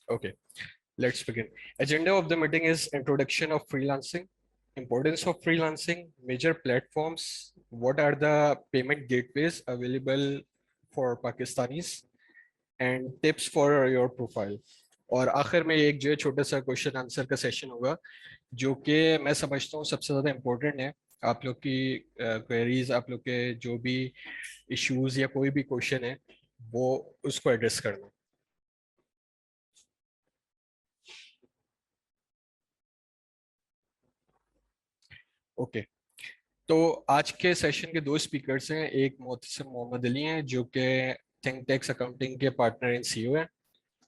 Okay, let's begin. Agenda of the meeting is introduction of freelancing, importance of freelancing, major platforms, what are the payment gateways available for Pakistanis, and tips for your profile. और आखिर में एक जो है छोटा सा question answer का session होगा जो कि मैं समझता हूँ सबसे ज़्यादा इम्पोर्टेंट है। आप लोग की क्वेरीज, आप लोग के जो भी इश्यूज या कोई भी क्वेश्चन है वो उसको एड्रेस करना। ओके, तो आज के सेशन के दो स्पीकर्स हैं। एक मोहतसिम मोहम्मद अली हैं जो कि थिंक टैक्स अकाउंटिंग के पार्टनर एंड सीईओ हैं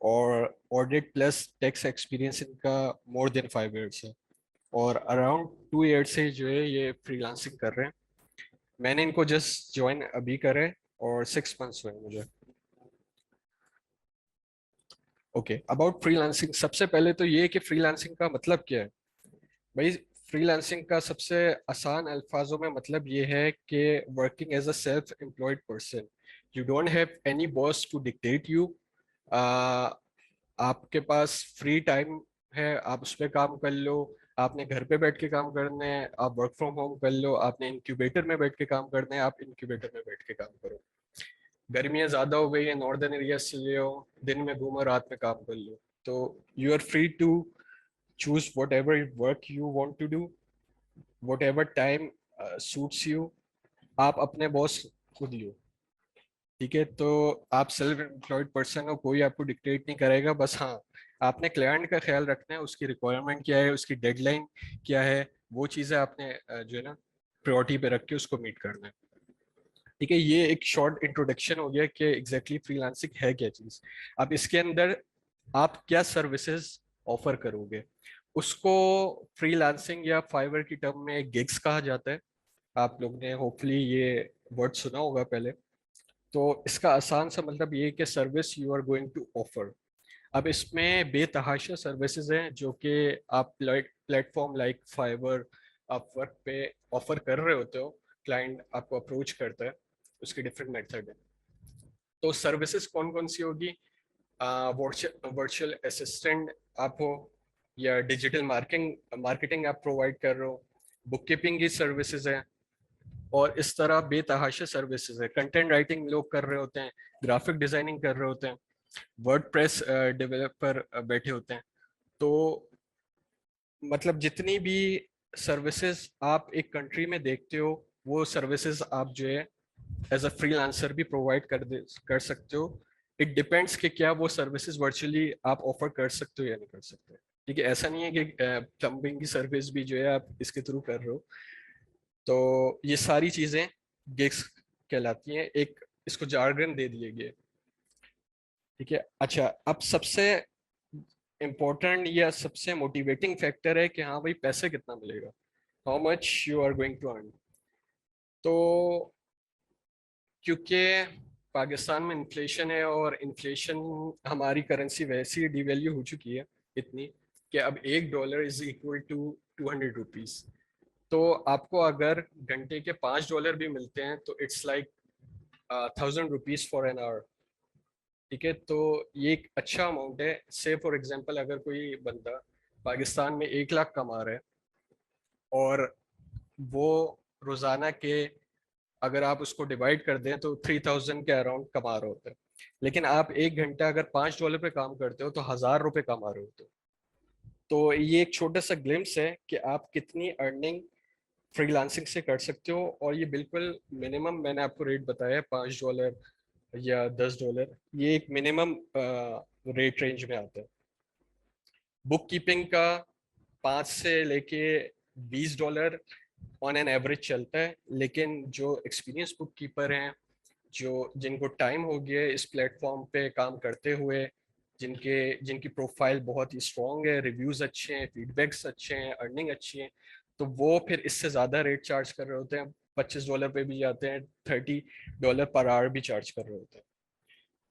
और ऑडिट प्लस टैक्स एक्सपीरियंस इनका मोर देन 5 इयर्स है और अराउंड 2 इयर्स से जो है ये फ्रीलांसिंग कर रहे हैं। मैंने इनको जस्ट ज्वाइन अभी करे और 6 मंथ्स हुए मुझे। ओके, अबाउट फ्रीलांसिंग सबसे पहले तो ये कि फ्रीलांसिंग का मतलब क्या है भाई। फ्रीलांसिंग का सबसे आसान अल्फाजों में मतलब ये है कि working as a self employed person, you don't have any boss to dictate you. आपके पास फ्री टाइम है, आप उस पर काम कर लो। आपने घर पे बैठ के काम करना है, आप वर्क फ्रॉम होम कर लो। आपने इंक्यूबेटर में बैठ के काम करना है, आप इंक्यूबेटर में बैठ के काम करो। गर्मियाँ ज़्यादा हो गई है, नॉर्दर्न एरिया से ले हो, दिन में घूमो रात में काम कर लो। तो you are free to choose whatever work you want to do, whatever time suits you। आप अपने बॉस खुद लो, ठीक है। तो आप सेल्फ एम्प्लॉयड पर्सन हो, कोई आपको डिक्टेट नहीं करेगा। बस हाँ, आपने क्लाइंट का ख्याल रखना है, उसकी रिक्वायरमेंट क्या है, उसकी डेडलाइन क्या है, वो चीज़ें आपने जो है ना प्रायोरिटी पे रख के उसको मीट करना है। ठीक है, ये एक शॉर्ट इंट्रोडक्शन हो गया कि एग्जैक्टली फ्रीलांसिंग है क्या चीज़। अब इसके अंदर आप क्या सर्विसेज ऑफर करोगे, उसको फ्रीलांसिंग या फाइवर की टर्म में गिग्स कहा जाता है। आप लोग ने होपफुली ये वर्ड सुना होगा पहले। तो इसका आसान सा मतलब ये है कि service you are going to offer. अब इसमें बेतहाशा सर्विसेज हैं जो कि आप प्लेटफॉर्म लाइक फाइवर, अपवर्क पे ऑफर कर रहे होते हो। क्लाइंट आपको अप्रोच करता है, उसके डिफरेंट मेथड है। तो सर्विसेज कौन कौन सी होगी? वर्चुअल असिस्टेंट आप हो, या डिजिटल मार्केटिंग मार्केटिंग आप प्रोवाइड कर रहे हो, बुक कीपिंग की सर्विसेज है, और इस तरह बेतहाशा सर्विसेज है। कंटेंट राइटिंग लोग कर रहे होते हैं, ग्राफिक डिजाइनिंग कर रहे होते हैं, वर्डप्रेस डेवलपर बैठे होते हैं। तो मतलब जितनी भी सर्विसेज आप एक कंट्री में देखते हो, वो सर्विसेज आप जो है एज अ फ्रीलांसर भी प्रोवाइड कर सकते हो। इट डिपेंड्स कि क्या वो सर्विसेज वर्चुअली आप ऑफर कर सकते हो या नहीं कर सकते। ठीक है, ऐसा नहीं है कि प्लम्बिंग की सर्विस भी जो है आप इसके थ्रू कर रहे हो। तो ये सारी चीजें गिग्स कहलाती हैं। एक इसको जार्गन दे दिए गए। ठीक है, अच्छा, अब सबसे इम्पोर्टेंट या सबसे मोटिवेटिंग फैक्टर है कि हाँ भाई पैसे कितना मिलेगा, how much you are going to earn. तो क्योंकि पाकिस्तान में इन्फ्लेशन है और इन्फ्लेशन हमारी करेंसी वैसी डिवैल्यू हो चुकी है इतनी कि अब $1 इज इक्वल टू 200 रुपीज। तो आपको अगर घंटे के $5 भी मिलते हैं तो it's like 1000 rupees for an hour. ठीक है, तो ये एक अच्छा अमाउंट है। से फॉर एग्जांपल अगर कोई बंदा पाकिस्तान में 1 लाख कमा रहा है और वो रोजाना के अगर आप उसको डिवाइड कर दें तो 3000 के अराउंड कमा रहे होते हैं। लेकिन आप 1 घंटा अगर $5 पे काम करते हो तो $1000 कमा रहे होते हो। तो ये एक छोटा सा ग्लिम्स है कि आप कितनी अर्निंग फ्रीलांसिंग से कर सकते हो। और ये बिल्कुल मिनिमम मैंने आपको रेट बताया है, $5 या $10, ये एक मिनिमम रेट रेंज में आता है। बुक कीपिंग का 5 से लेके $20 ऑन एन एवरेज चलता है। लेकिन जो एक्सपीरियंस बुक कीपर हैं, जो जिनको टाइम हो गया है इस प्लेटफॉर्म पे काम करते हुए, जिनकी प्रोफाइल बहुत ही स्ट्रॉन्ग है, रिव्यूज अच्छे हैं, फीडबैक्स अच्छे हैं, अर्निंग अच्छी है, तो वो फिर इससे ज़्यादा रेट चार्ज कर रहे होते हैं। $25 पे भी जाते हैं, $30 पर आवर भी चार्ज कर रहे होते हैं।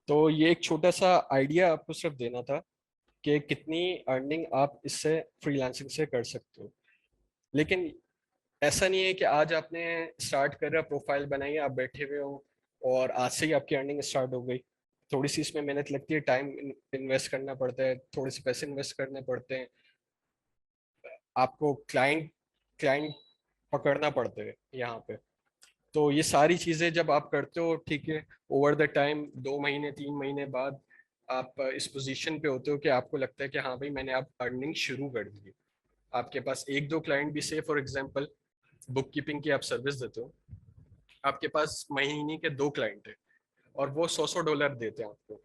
तो ये एक छोटा सा आइडिया आपको सिर्फ देना था कि कितनी अर्निंग आप इससे फ्रीलांसिंग से कर सकते हो। लेकिन ऐसा नहीं है कि आज आपने स्टार्ट कर रहा, प्रोफाइल बनाई, आप बैठे हुए हो और आज से ही आपकी अर्निंग स्टार्ट हो गई। थोड़ी सी इसमें मेहनत लगती है, टाइम इन्वेस्ट करना पड़ता है, थोड़े से पैसे इन्वेस्ट करने पड़ते हैं, आपको क्लाइंट क्लाइंट पकड़ना पड़ता है यहाँ पे। तो ये सारी चीजें जब आप करते हो, ठीक है, ओवर द टाइम 2 महीने 3 महीने बाद आप इस पोजीशन पे होते हो कि आपको लगता है कि हाँ भाई मैंने आप अर्निंग शुरू कर दी। आपके पास एक दो क्लाइंट भी, से फॉर एग्जांपल बुक कीपिंग की आप सर्विस देते हो, आपके पास महीने के 2 क्लाइंट है और वो $100 देते हैं आपको,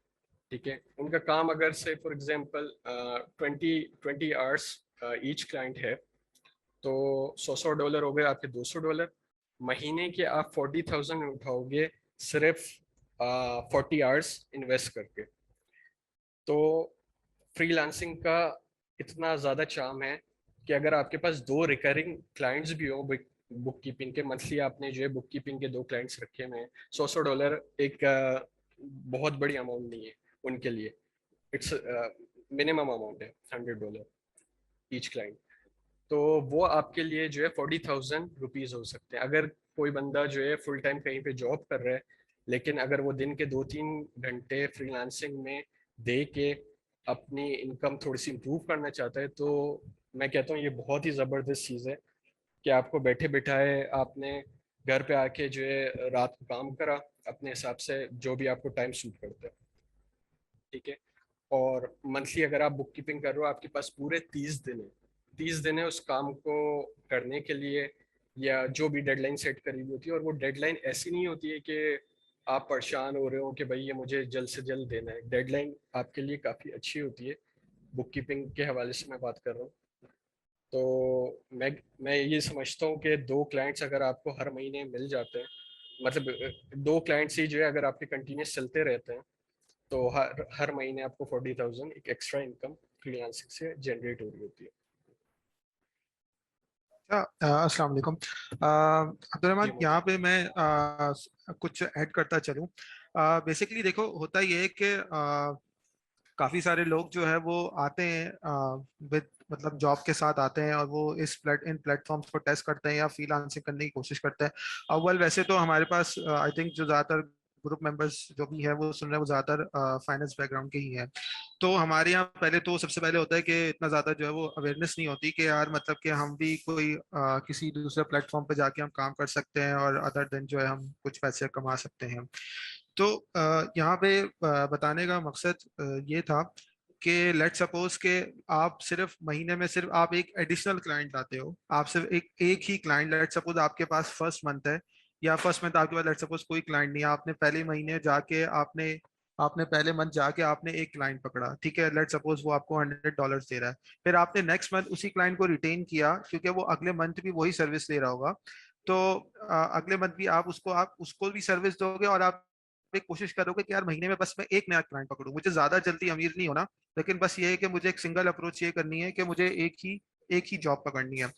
ठीक है। उनका काम अगर से for example 20 20 hours each client है, तो $100 हो गए आपके $200। महीने के आप 40,000 उठाओगे सिर्फ 40 आवर्स इन्वेस्ट करके। तो फ्रीलांसिंग का इतना ज़्यादा चार्म है कि अगर आपके पास 2 रिकरिंग क्लाइंट्स भी हो, बुक कीपिंग के, मंथली आपने जो है बुक कीपिंग के 2 क्लाइंट्स रखे हुए हैं, $100 एक बहुत बड़ी अमाउंट नहीं है उनके लिए। इट्स मिनिमम अमाउंट है $100 ईच क्लाइंट। तो वो आपके लिए जो है 40,000 रुपीज हो सकते हैं। अगर कोई बंदा जो है फुल टाइम कहीं पे जॉब कर रहा है, लेकिन अगर वो दिन के 2 3 घंटे फ्रीलांसिंग में दे के अपनी इनकम थोड़ी सी इम्प्रूव करना चाहता है, तो मैं कहता हूँ ये बहुत ही ज़बरदस्त चीज़ है कि आपको बैठे बिठाए आपने घर पे आके जो है रात को काम करा अपने हिसाब से, जो भी आपको टाइम सूट करता है, ठीक है। और मंथली अगर आप बुक कीपिंग कर रहे हो, आपके पास पूरे 30 दिन है, 30 दिन है उस काम को करने के लिए, या जो भी डेडलाइन सेट करी हुई होती है। और वो डेडलाइन ऐसी नहीं होती है कि आप परेशान हो रहे हो कि भाई ये मुझे जल्द से जल्द देना है। डेडलाइन आपके लिए काफ़ी अच्छी होती है, बुक कीपिंग के हवाले से मैं बात कर रहा हूँ। तो मैं ये समझता हूँ कि 2 क्लाइंट्स अगर आपको हर महीने मिल जाते हैं, मतलब 2 क्लाइंट्स ही जो है अगर आपके कंटिन्यूस चलते रहते हैं, तो हर हर महीने आपको 40,000 एक एक्स्ट्रा इनकम फ्रीलांसिंग से जनरेट हो रही होती है। अस्सलाम वालेकुम। जी अब्दुलरहमान, यहाँ मुझे। पे मैं कुछ ऐड करता चलूँ। बेसिकली देखो, होता ये है कि काफ़ी सारे लोग जो है वो आते हैं विद मतलब जॉब के साथ आते हैं, और वो इन प्लेटफॉर्म्स को टेस्ट करते हैं या फ्रीलांसिंग करने की कोशिश करते हैं। अव्वल वैसे तो हमारे पास आई थिंक जो ज़्यादातर ग्रुप मेंबर्स जो भी है वो सुन रहे हैं वो ज़्यादातर फाइनेंस बैकग्राउंड के ही हैं। तो हमारे यहाँ पहले तो सबसे पहले होता है कि इतना ज़्यादा जो है वो अवेयरनेस नहीं होती कि यार मतलब कि हम भी कोई किसी दूसरे प्लेटफॉर्म पे जाके हम काम कर सकते हैं और अदर दिन जो है हम कुछ पैसे कमा सकते हैं। तो यहाँ पे बताने का मकसद ये था कि लेट सपोज के आप सिर्फ महीने में सिर्फ आप एक एडिशनल क्लाइंट लाते हो, आप सिर्फ एक एक ही क्लाइंट, लेट सपोज आपके पास फर्स्ट मंथ है, या फर्स्ट मंथ आपके पास लेट सपोज कोई क्लाइंट नहीं है, आपने पहले महीने जाके आपने आपने पहले मंथ जाके आपने एक क्लाइंट पकड़ा, ठीक है, लेट सपोज वो आपको $100 दे रहा है। फिर आपने नेक्स्ट मंथ उसी क्लाइंट को रिटेन किया क्योंकि वो अगले मंथ भी वही सर्विस ले रहा होगा। तो अगले मंथ भी आप उसको भी सर्विस दोगे, और आप एक कोशिश करोगे कि यार महीने में बस मैं एक नया क्लाइंट पकड़ूं, मुझे ज्यादा जल्दी अमीर नहीं होना, लेकिन बस ये है कि मुझे एक सिंगल अप्रोच ये करनी है कि मुझे एक ही जॉब पकड़नी है।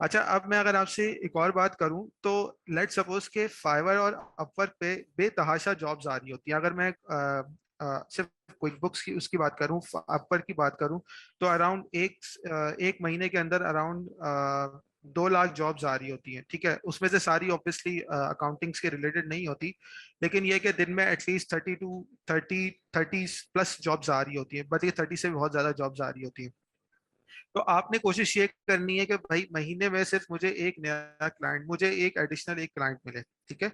अच्छा, अब मैं अगर आपसे एक और बात करूं तो लेट सपोज के फाइवर और अपवर्क पे बेतहाशा जॉब्स आ रही होती हैं। अगर मैं सिर्फ क्विक बुक्स की उसकी बात करूं, अपवर्क की बात करूं, तो अराउंड एक महीने के अंदर अराउंड 2 लाख जॉब्स आ रही होती हैं, ठीक है। उसमें से सारी ऑब्वियसली अकाउंटिंग्स के रिलेटेड नहीं होती, लेकिन ये कि दिन में एटलीस्ट 30 प्लस जॉब्स आ रही होती है, बट ये 30 से भी बहुत ज्यादा जॉब्स आ रही होती है। तो आपने कोशिश ये करनी है कि भाई महीने में सिर्फ मुझे एक एडिशनल एक क्लाइंट मिले, ठीक है।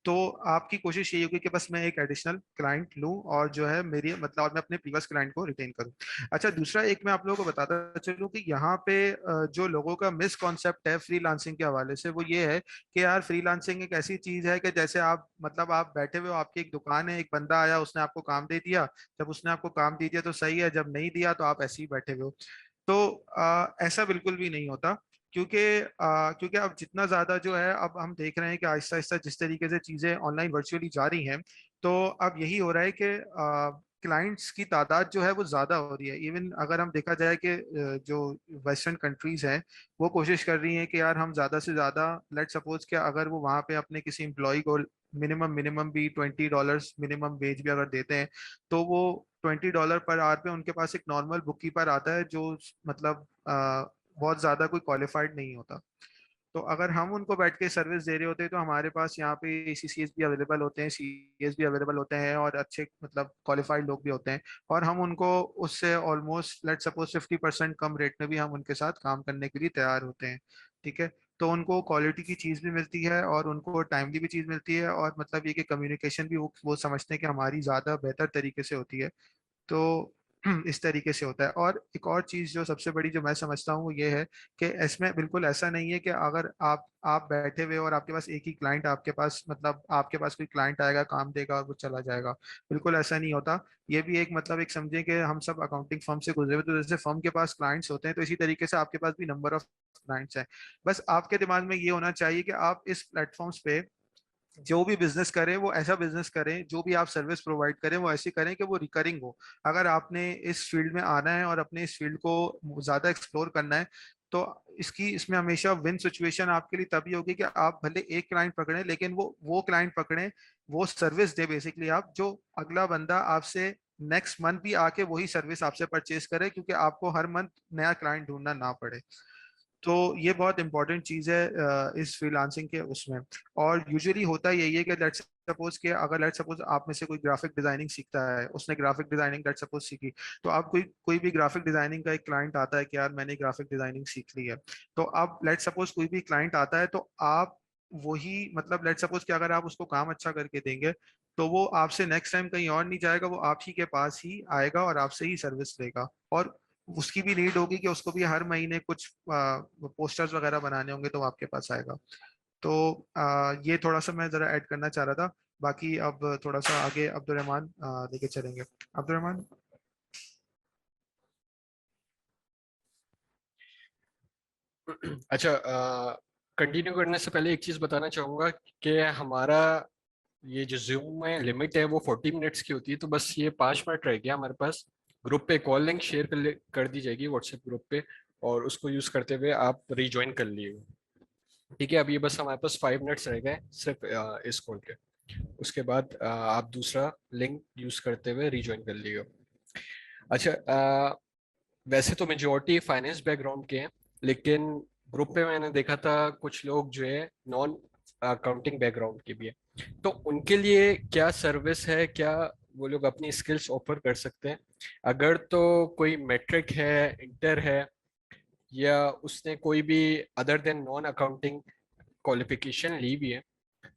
तो आपकी कोशिश ये होगी कि बस मैं एक एडिशनल क्लाइंट लूं और जो है मेरी मतलब और मैं अपने प्रीवियस क्लाइंट को रिटेन करूं। अच्छा, दूसरा एक मैं आप लोगों को बताता चलूं कि यहाँ पे जो लोगों का मिसकॉन्सेप्ट है फ्रीलांसिंग के हवाले से वो ये है कि यार फ्रीलांसिंग एक ऐसी चीज है कि जैसे आप मतलब आप बैठे हुए हो, आपकी एक दुकान है, एक बंदा आया उसने आपको काम दे दिया, जब उसने आपको काम दे दिया तो सही है, जब नहीं दिया तो आप ऐसे ही बैठे हुए हो। तो ऐसा बिल्कुल भी नहीं होता, क्योंकि अब जितना ज्यादा जो है अब हम देख रहे हैं कि आहिस्ता आहिस्ता जिस तरीके से चीजें ऑनलाइन वर्चुअली जा रही हैं, तो अब यही हो रहा है कि क्लाइंट्स की तादाद जो है वो ज्यादा हो रही है। इवन अगर हम देखा जाए कि जो वेस्टर्न कंट्रीज हैं वो कोशिश कर रही हैं कि यार हम ज्यादा से ज्यादा, लेट सपोज कि अगर वो वहां पे अपने किसी एम्प्लॉय को मिनिमम मिनिमम भी $20 मिनिमम वेज भी अगर देते हैं, तो वो $20 पर आवर पे उनके पास एक नॉर्मल बुक कीपर आता है जो मतलब बहुत ज्यादा कोई क्वालिफाइड नहीं होता। तो अगर हम उनको बैठ के सर्विस दे रहे होते हैं तो हमारे पास यहाँ पे ACCS भी अवेलेबल होते हैं, CAs भी अवेलेबल होते हैं, और अच्छे मतलब क्वालिफाइड लोग भी होते हैं, और हम उनको उससे ऑलमोस्ट लेट सपोज 50% कम रेट में भी हम उनके साथ काम करने के लिए तैयार होते हैं। ठीक है, तो उनको क्वालिटी की चीज़ भी मिलती है और उनको टाइमली भी चीज़ मिलती है, और मतलब ये कि कम्युनिकेशन भी वो समझते हैं कि हमारी ज़्यादा बेहतर तरीके से होती है। तो इस तरीके से होता है। और एक और चीज जो सबसे बड़ी जो मैं समझता हूँ वो ये है कि इसमें बिल्कुल ऐसा नहीं है कि अगर आप बैठे हुए और आपके पास एक ही क्लाइंट, आपके पास मतलब आपके पास कोई क्लाइंट आएगा, काम देगा और वो चला जाएगा। बिल्कुल ऐसा नहीं होता। ये भी एक मतलब एक समझे कि हम सब अकाउंटिंग फर्म से गुजरे हुए, तो जैसे फर्म के पास क्लाइंट्स होते हैं तो इसी तरीके से आपके पास भी नंबर ऑफ क्लाइंट्स हैं। बस आपके दिमाग में ये होना चाहिए कि आप इस प्लेटफॉर्म्स पे जो भी बिजनेस करें वो ऐसा बिजनेस करें, जो भी आप सर्विस प्रोवाइड करें वो ऐसी करें कि वो रिकरिंग हो। अगर आपने इस फील्ड में आना है और अपने इस फील्ड को ज्यादा एक्सप्लोर करना है, तो इसमें हमेशा विन सिचुएशन आपके लिए तभी होगी कि आप भले एक क्लाइंट पकड़े, लेकिन वो क्लाइंट पकड़े, वो सर्विस दे बेसिकली आप, जो अगला बंदा आपसे नेक्स्ट मंथ भी आके वही सर्विस आपसे परचेज करे, क्योंकि आपको हर मंथ नया क्लाइंट ढूंढना ना पड़े। तो ये बहुत इंपॉर्टेंट चीज है इस फ्रीलांसिंग के उसमें। और यूजुअली होता यही है कि लेट्स सपोज कि अगर लेट्स सपोज आप में से कोई ग्राफिक डिजाइनिंग सीखता है, उसने ग्राफिक डिजाइनिंग लेट्स सपोज सीखी, तो आप कोई कोई भी ग्राफिक डिजाइनिंग का एक क्लाइंट आता है कि यार मैंने ग्राफिक डिजाइनिंग सीख ली है, तो अब लेट्स सपोज कोई भी क्लाइंट आता है तो आप वही मतलब लेट्स सपोज कि अगर आप उसको काम अच्छा करके देंगे, तो वो आपसे नेक्स्ट टाइम कहीं और नहीं जाएगा, वो आप ही के पास ही आएगा और आपसे ही सर्विस लेगा। और उसकी भी नीड होगी कि उसको भी हर महीने कुछ पोस्टर्स वगैरह बनाने होंगे, तो वो आपके पास आएगा। तो ये थोड़ा सा मैं जरा ऐड करना चाह रहा था। बाकी अब थोड़ा सा आगे अब्दुल रहमान लेके चलेंगे। अब्दुल रहमान। अच्छा, कंटिन्यू करने से पहले एक चीज बताना चाहूंगा कि हमारा ये जो जूम में लिमिट है वो 40 मिनट्स की होती है, तो बस ये 5 मिनट रह गया हमारे पास। ग्रुप पे कॉल लिंक शेयर कर दी जाएगी व्हाट्सएप ग्रुप पे, और उसको यूज करते हुए आप रिज्वाइन कर लिए। ठीक है, अब ये बस हमारे पास 5 मिनट्स रह गए सिर्फ इस कॉल के। उसके बाद आप दूसरा लिंक यूज करते हुए रिज्वाइन कर लिएगा। अच्छा, वैसे तो मेजोरिटी फाइनेंस बैकग्राउंड के हैं, लेकिन ग्रुप पे मैंने देखा था कुछ लोग जो है नॉन अकाउंटिंग बैकग्राउंड के भी है। तो उनके लिए क्या सर्विस है, क्या वो लोग अपनी स्किल्स ऑफर कर सकते हैं? अगर तो कोई मैट्रिक है, इंटर है, या उसने कोई भी other than non accounting qualification ली भी है,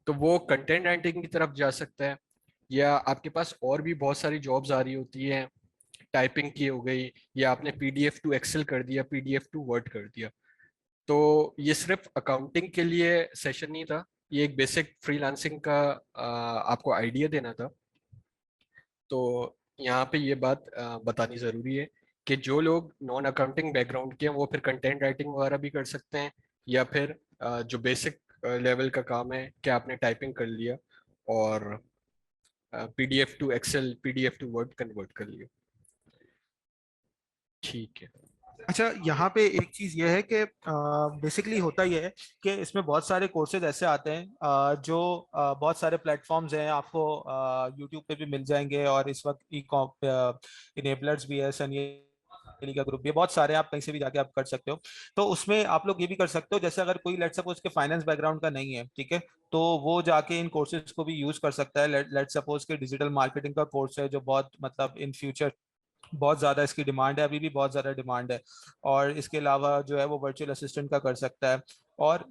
तो वो कंटेंट राइटिंग की तरफ जा सकता है। या आपके पास और भी बहुत सारी जॉब्स आ रही होती हैं, टाइपिंग की हो गई, या आपने पीडीएफ टू एक्सेल कर दिया, पीडीएफ टू वर्ड कर दिया। तो ये सिर्फ अकाउंटिंग के लिए सेशन नहीं था, ये एक बेसिक फ्रीलांसिंग का आपको आइडिया देना था। तो यहाँ पे ये बात बतानी ज़रूरी है कि जो लोग नॉन अकाउंटिंग बैकग्राउंड के हैं वो फिर कंटेंट राइटिंग वगैरह भी कर सकते हैं, या फिर जो बेसिक लेवल का काम है कि आपने टाइपिंग कर लिया और PDF to Excel, PDF to Word convert कर लिया। ठीक है। अच्छा, यहाँ पे एक चीज ये है कि बेसिकली होता ये है कि इसमें बहुत सारे कोर्सेज ऐसे आते हैं जो बहुत सारे प्लेटफॉर्म्स हैं, आपको यूट्यूब पे भी मिल जाएंगे, और इस वक्त ई कॉम इनेबलर्स भी है, सन ये का ग्रुप भी है, बहुत सारे आप कहीं से भी जाके आप कर सकते हो। तो उसमें आप लोग ये भी कर सकते हो, जैसे अगर कोई लेट सपोज के फाइनेंस बैकग्राउंड का नहीं है, ठीक है, तो वो जाके इन कोर्सेज को भी यूज कर सकता है। लेट सपोज के डिजिटल मार्केटिंग का कोर्स है जो बहुत मतलब इन फ्यूचर बहुत ज्यादा इसकी डिमांड है, अभी भी बहुत ज्यादा डिमांड है। और इसके अलावा जो है वो वर्चुअल असिस्टेंट का कर सकता है। और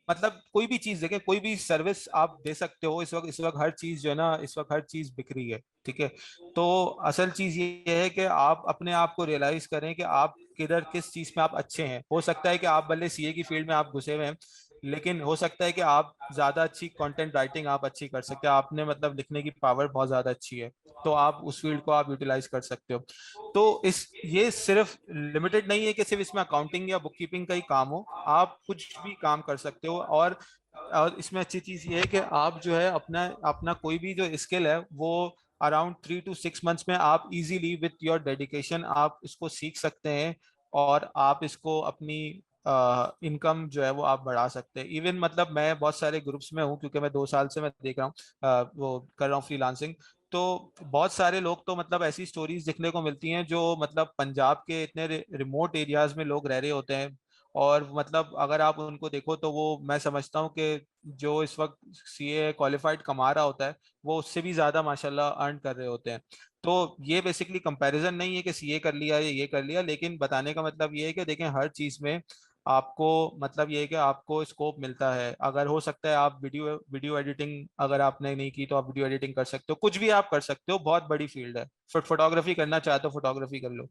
मतलब कोई भी चीज देखें, कोई भी सर्विस आप दे सकते हो। इस वक्त हर चीज जो है ना, इस वक्त हर चीज बिक रही है, ठीक है। तो असल चीज ये है कि आप अपने आप को रियलाइज करें कि आप किधर किस चीज में आप अच्छे हैं। हो सकता है कि आप भले सीए की फील्ड में आप घुसे हुए हैं, लेकिन हो सकता है कि आप ज्यादा अच्छी कंटेंट राइटिंग आप अच्छी कर सकते हैं, आपने मतलब लिखने की पावर बहुत ज्यादा अच्छी है, तो आप उस फील्ड को आप यूटिलाइज कर सकते हो। तो इस ये सिर्फ लिमिटेड नहीं है कि सिर्फ इसमें अकाउंटिंग या बुक कीपिंग का ही काम हो, आप कुछ भी काम कर सकते हो। और इसमें अच्छी चीज ये है कि आप जो है अपना अपना कोई भी जो स्किल है वो अराउंड 3 to 6 मंथ्स में आप इजीली विथ योर डेडिकेशन आप इसको सीख सकते हैं, और आप इसको अपनी इनकम जो है वो आप बढ़ा सकते हैं। इवन मतलब मैं बहुत सारे ग्रुप्स में हूँ, क्योंकि मैं 2 साल से मैं देख रहा हूँ वो कर रहा हूँ फ्रीलांसिंग। तो बहुत सारे लोग तो मतलब ऐसी स्टोरीज देखने को मिलती हैं जो मतलब पंजाब के इतने रिमोट एरियाज में लोग रह रहे होते हैं, और मतलब अगर आप उनको देखो तो वो, मैं समझता हूँ कि जो इस वक्त सीए क्वालिफाइड कमा रहा होता है वो उससे भी ज्यादा माशाल्लाह अर्न कर रहे होते हैं। तो ये बेसिकली कंपैरिजन नहीं है कि सीए कर लिया या ये कर लिया, लेकिन बताने का मतलब ये है कि देखें हर चीज में आपको, मतलब ये है कि आपको स्कोप मिलता है। अगर हो सकता है आप वीडियो वीडियो एडिटिंग अगर आपने नहीं की तो आप वीडियो एडिटिंग कर सकते हो, कुछ भी आप कर सकते हो, बहुत बड़ी फील्ड है। फोटोग्राफी करना चाहते हो फोटोग्राफी कर लो।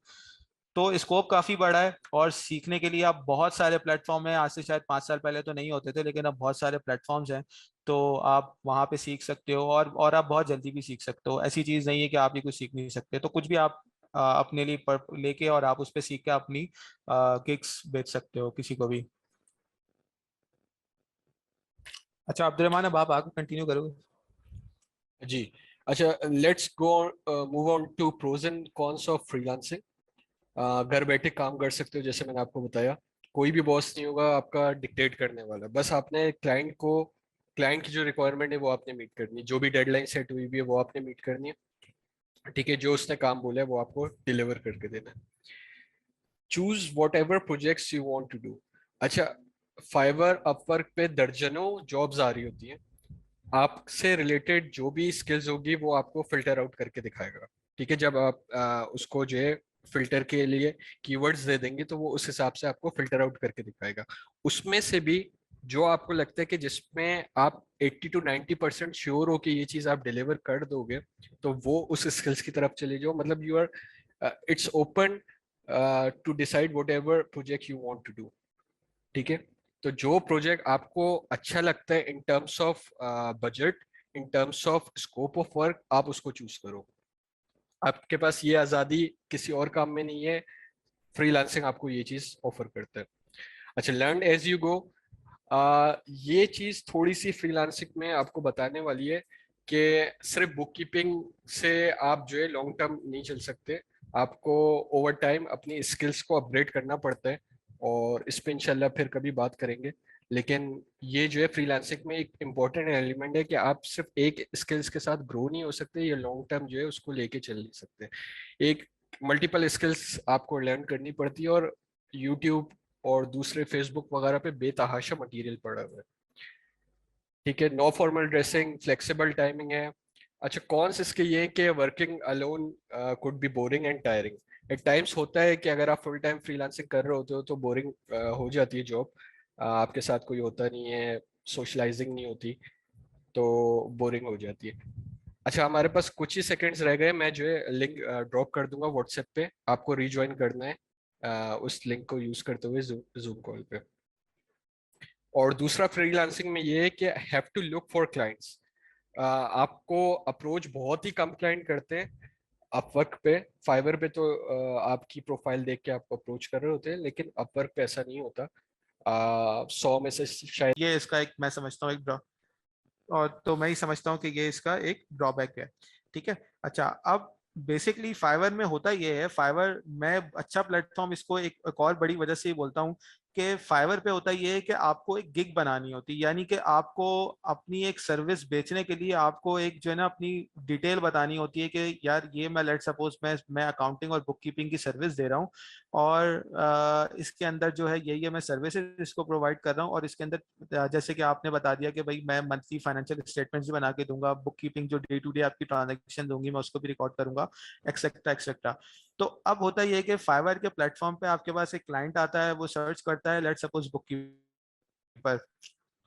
तो स्कोप काफी बड़ा है और सीखने के लिए आप बहुत सारे प्लेटफॉर्म हैं। आज से शायद 5 साल पहले तो नहीं होते थे, लेकिन अब बहुत सारे प्लेटफॉर्म्स हैं। तो आप वहां पे सीख सकते हो और आप बहुत जल्दी भी सीख सकते हो। ऐसी चीज नहीं है कि आप ये कुछ सीख नहीं सकते। तो कुछ भी आप अपने लिए लेके और आप उस पर सीख के अपनी गिग्स बेच सकते हो किसी को भी। अच्छा अब्दुलरहमान, अब आप आगे कंटिन्यू करोगे? जी। अच्छा, let's go move on to pros and cons of freelancing. घर बैठे काम कर सकते हो, जैसे मैंने आपको बताया। कोई भी बॉस नहीं होगा आपका डिक्टेट करने वाला। बस आपने क्लाइंट की जो रिक्वायरमेंट है वो आपने मीट करनी है, जो भी डेडलाइन सेट हुई भी है वो आपने मीट करनी है। ठीक है, जो उसने काम बोला है वो आपको डिलीवर करके देना है। Choose whatever projects you want to do. अच्छा, फाइवर अपवर्क पे दर्जनों जॉब्स आ रही होती हैं। आपसे रिलेटेड जो भी स्किल्स होगी वो आपको फिल्टर आउट करके दिखाएगा। ठीक है, जब आप उसको जो है फिल्टर के लिए कीवर्ड्स दे देंगे तो वो उस हिसाब से आपको फिल्टर आउट करके दिखाएगा। उसमें से भी जो आपको लगता है कि जिसमें आप 80 to 90% श्योर हो कि ये चीज आप डिलीवर कर दोगे, तो वो उस स्किल्स की तरफ चले जाओ। मतलब you are, it's open to decide whatever project you want to do. ठीक है, तो जो प्रोजेक्ट आपको अच्छा लगता है in terms of budget, in terms of scope of work, आप उसको चूज करो। आपके पास ये आज़ादी किसी और काम में नहीं है। फ्रीलांसिंग आपको ये चीज ऑफर करता है। अच्छा, लर्न एज यू गो। ये चीज थोड़ी सी फ्रीलांसिंग में आपको बताने वाली है कि सिर्फ बुक कीपिंग से आप जो है लॉन्ग टर्म नहीं चल सकते। आपको ओवर टाइम अपनी स्किल्स को अपग्रेड करना पड़ता है, और इस पे इंशाल्लाह फिर कभी बात करेंगे। लेकिन ये जो है फ्रीलांसिंग में एक इम्पॉर्टेंट एलिमेंट है कि आप सिर्फ एक स्किल्स के साथ ग्रो नहीं हो सकते, ये लॉन्ग टर्म जो है उसको लेके चल नहीं सकते। एक मल्टीपल स्किल्स आपको लर्न करनी पड़ती है, और यूट्यूब और दूसरे फेसबुक वगैरह पे बेतहाशा मटेरियल पड़ा हुआ है। ठीक है, no formal dressing, flexible timing है। अच्छा, कॉन्स इसके ये हैं कि working alone could be boring and tiring. At times होता है कि अगर आप फुल टाइम फ्रीलांसिंग कर रहे होते हो तो बोरिंग हो जाती है जॉब। आपके साथ कोई होता नहीं है, सोशलाइजिंग नहीं होती, तो बोरिंग हो जाती है। अच्छा, हमारे पास कुछ ही सेकंड्स रह गए। मैं जो है लिंक ड्रॉप कर दूंगा व्हाट्सएप पे, आपको रिज्वाइन करना है उस लिंक को यूज करते हुए जूम कॉल पे। और दूसरा फ्रीलांसिंग में ये है कि have to look for clients. आपको अप्रोच बहुत ही कम क्लाइंट करते हैं अपवर्क पे। फाइवर पे तो आपकी प्रोफाइल देख के आपको अप्रोच कर रहे होते हैं, लेकिन अपवर्क पे ऐसा नहीं होता। 100 में से शायद। ये इसका एक, मैं समझता हूँ एक और तो मैं ही समझता हूँ कि ये इसका एक ड्रॉबैक है। ठीक है। अच्छा, अब बेसिकली फाइवर में होता ये है, फाइवर मैं अच्छा प्लेटफॉर्म इसको एक और बड़ी वजह से ही बोलता हूँ कि फाइवर पे होता ये है कि आपको एक गिग बनानी होती है, यानी कि आपको अपनी एक सर्विस बेचने के लिए आपको एक जो है ना अपनी डिटेल बतानी होती है कि यार ये मैं लेट सपोज मैं अकाउंटिंग और बुक कीपिंग की सर्विस दे रहा हूँ, और इसके अंदर जो है ये मैं सर्विसेज इसको प्रोवाइड कर रहा हूँ, और इसके अंदर जैसे कि आपने बता दिया कि भाई मैं मंथली फाइनेंशियल स्टेटमेंट्स भी बना के दूंगा, बुक कीपिंग जो डे टू डे आपकी ट्रांजेक्शन दूंगी मैं उसको भी रिकॉर्ड करूंगा, एक्सेट्रा एक्सेट्रा। तो अब होता यह है कि फाइवर के प्लेटफॉर्म पे आपके पास एक क्लाइंट आता है, वो सर्च करता है लेट सपोज बुक कीपर,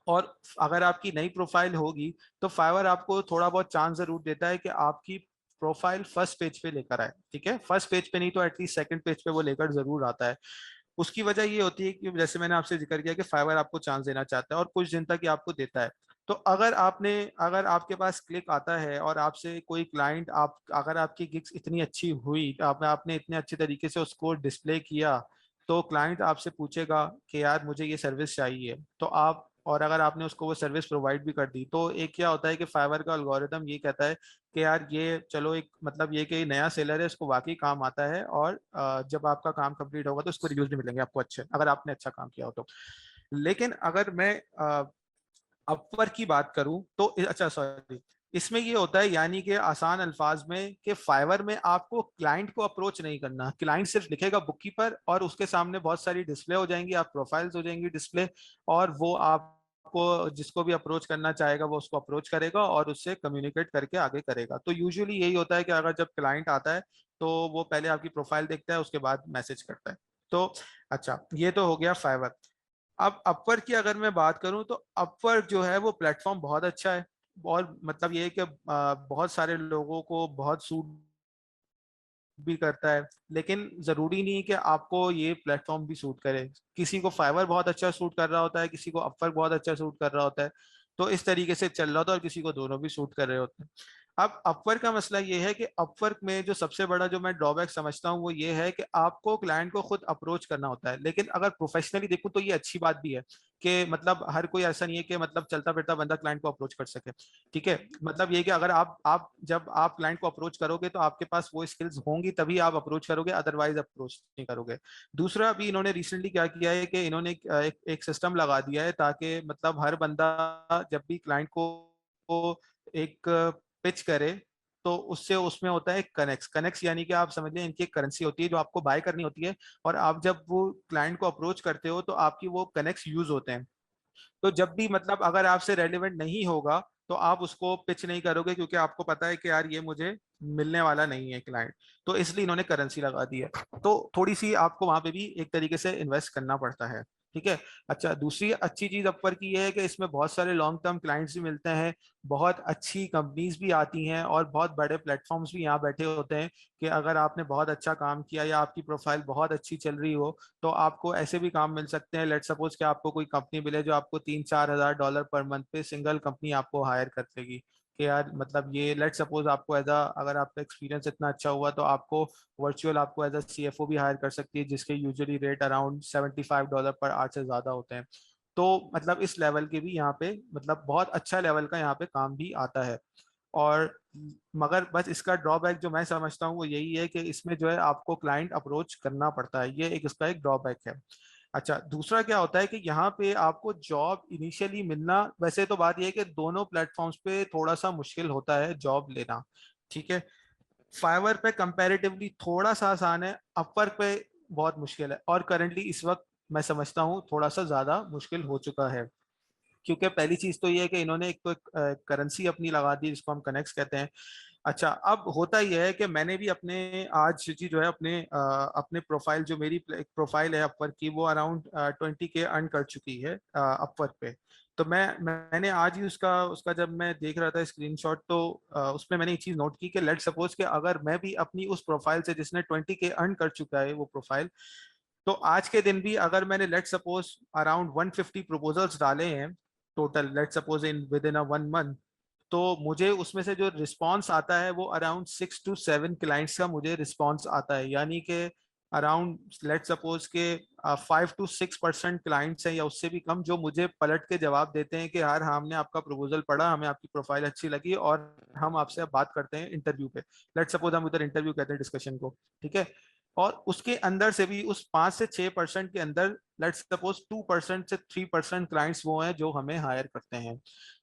और अगर आपकी नई प्रोफाइल होगी तो फाइवर आपको थोड़ा बहुत चांस जरूर देता है कि आपकी प्रोफाइल फर्स्ट पेज पे लेकर आए। ठीक है, फर्स्ट पेज पे नहीं तो एटलीस्ट सेकंड पेज पे वो लेकर जरूर आता है। उसकी वजह ये होती है कि जैसे मैंने आपसे जिक्र किया कि फाइवर आपको चांस देना चाहता है और कुछ दिन तक ये आपको देता है। तो अगर आपके पास क्लिक आता है और आपसे कोई क्लाइंट, आप अगर आपकी गिग्स इतनी अच्छी हुई, आपने इतने अच्छे तरीके से उसको डिस्प्ले किया, तो क्लाइंट आपसे पूछेगा कि यार मुझे ये सर्विस चाहिए, तो आप, और अगर आपने उसको वो सर्विस प्रोवाइड भी कर दी, तो एक क्या होता है कि फाइवर का एल्गोरिदम ये कहता है कि यार ये चलो एक मतलब ये कि नया सेलर है, इसको वाकई काम आता है, और जब आपका काम कंप्लीट होगा तो उसको रिव्यूज भी मिलेंगे आपको अच्छे, अगर आपने अच्छा काम किया हो तो। लेकिन अगर मैं अपवर्क की बात करूं तो अच्छा सॉरी, इसमें ये होता है, यानी कि आसान अल्फाज में, कि फाइवर में आपको क्लाइंट को अप्रोच नहीं करना। क्लाइंट सिर्फ लिखेगा बुककीपर और उसके सामने बहुत सारी डिस्प्ले हो जाएंगी, आप प्रोफाइल्स हो जाएंगी डिस्प्ले, और वो आपको जिसको भी अप्रोच करना चाहेगा वो उसको अप्रोच करेगा और उससे कम्युनिकेट करके आगे करेगा। तो यूजुअली यही होता है कि अगर जब क्लाइंट आता है तो वो पहले आपकी प्रोफाइल देखता है, उसके बाद मैसेज करता है। तो अच्छा, ये तो हो गया फाइवर। अब अपवर्क की अगर मैं बात करूं तो अपवर्क जो है वो प्लेटफॉर्म बहुत अच्छा है, और मतलब ये है कि बहुत सारे लोगों को बहुत सूट भी करता है, लेकिन जरूरी नहीं कि आपको ये प्लेटफॉर्म भी सूट करे। किसी को फाइवर बहुत अच्छा सूट कर रहा होता है, किसी को अपवर्क बहुत अच्छा सूट कर रहा होता है, तो इस तरीके से चल रहा होता है, और किसी को दोनों भी सूट कर रहे होते हैं। अब अपवर्क का मसला ये है कि अपवर्क में जो सबसे बड़ा जो मैं ड्रॉबैक समझता हूँ वो ये है कि आपको क्लाइंट को खुद अप्रोच करना होता है। लेकिन अगर प्रोफेशनली देखूं तो ये अच्छी बात भी है कि मतलब हर कोई ऐसा नहीं है कि मतलब चलता फिरता बंदा क्लाइंट को अप्रोच कर सके। ठीक है, मतलब ये कि अगर आप जब आप क्लाइंट को अप्रोच करोगे तो आपके पास वो स्किल्स होंगी तभी आप अप्रोच करोगे, अदरवाइज अप्रोच नहीं करोगे। दूसरा, अभी इन्होंने रिसेंटली क्या किया है कि इन्होंने एक सिस्टम लगा दिया है ताकि मतलब हर बंदा जब भी क्लाइंट को एक पिच करे तो उससे उसमें होता है कनेक्स। कनेक्स यानी कि आप समझ लें इनकी एक करेंसी होती है जो आपको बाय करनी होती है, और आप जब वो क्लाइंट को अप्रोच करते हो तो आपकी वो कनेक्स यूज होते हैं। तो जब भी मतलब अगर आपसे रेलिवेंट नहीं होगा तो आप उसको पिच नहीं करोगे, क्योंकि आपको पता है कि यार ये मुझे मिलने वाला नहीं है क्लाइंट। तो इसलिए इन्होंने करेंसी लगा दी है। तो थोड़ी सी आपको वहां पे भी एक तरीके से इन्वेस्ट करना पड़ता है। ठीक है। अच्छा, दूसरी अच्छी चीज अपवर की ये है कि इसमें बहुत सारे लॉन्ग टर्म क्लाइंट्स भी मिलते हैं, बहुत अच्छी कंपनीज भी आती हैं, और बहुत बड़े प्लेटफॉर्म्स भी यहाँ बैठे होते हैं कि अगर आपने बहुत अच्छा काम किया या आपकी प्रोफाइल बहुत अच्छी चल रही हो तो आपको ऐसे भी काम मिल सकते हैं। लेट सपोज कि आपको कोई कंपनी मिले जो आपको 3-4 हज़ार डॉलर पर मंथ पे सिंगल कंपनी आपको हायर कर देगी, कि यार मतलब ये लेट सपोज आपको एज अ, अगर आपका एक्सपीरियंस इतना अच्छा हुआ तो आपको वर्चुअल आपको एज अ CFO भी हायर कर सकती है, जिसके usually rate around $75 per hour से ज्यादा होते हैं। तो मतलब इस लेवल के भी यहाँ पे मतलब बहुत अच्छा लेवल का यहाँ पे काम भी आता है। और मगर बस इसका ड्रॉबैक जो मैं समझता हूँ वो यही है कि इसमें जो है आपको क्लाइंट अप्रोच करना पड़ता है, ये एक इसका एक ड्रॉबैक है। अच्छा, दूसरा क्या होता है कि यहाँ पे आपको जॉब इनिशियली मिलना, वैसे तो बात यह है कि दोनों प्लेटफॉर्म्स पे थोड़ा सा मुश्किल होता है जॉब लेना। ठीक है, फाइवर पे कंपैरेटिवली थोड़ा सा आसान है, अपवर्क पे बहुत मुश्किल है, और करंटली इस वक्त मैं समझता हूँ थोड़ा सा ज्यादा मुश्किल हो चुका है। क्योंकि पहली चीज तो ये है कि इन्होंने एक तो करेंसी अपनी लगा दी जिसको हम कनेक्ट कहते हैं। अच्छा, अब होता यह है कि मैंने भी अपने आज जी जो है अपने प्रोफाइल, जो मेरी एक प्रोफाइल है अपवर्क की, वो अराउंड 20K अर्न कर चुकी है अपवर्क पे। तो मैंने आज ही उसका उसका जब मैं देख रहा था स्क्रीनशॉट तो उसमें मैंने एक चीज नोट की कि लेट सपोज कि अगर मैं भी अपनी उस प्रोफाइल से जिसने 20K अर्न कर चुका है वो प्रोफाइल, तो आज के दिन भी अगर मैंने लेट सपोज अराउंड 150 प्रपोजल्स डाले हैं total, let suppose with in a 1 month, तो मुझे उसमें से जो रिस्पांस आता है वो अराउंड 6 to 7 क्लाइंट्स का मुझे रिस्पांस आता है। यानी कि अराउंड लेट सपोज के 5 to 6% क्लाइंट्स हैं या उससे भी कम, जो मुझे पलट के जवाब देते हैं कि यार हमने आपका प्रपोजल पढ़ा, हमें आपकी प्रोफाइल अच्छी लगी और हम आपसे अब बात करते हैं इंटरव्यू पे। लेट सपोज हम उधर इंटरव्यू कहते हैं डिस्कशन को। ठीक है, और उसके अंदर से भी उस 5 से 6% के अंदर लेट सपोज 2% से 3% क्लाइंट्स वो हैं जो हमें हायर करते हैं।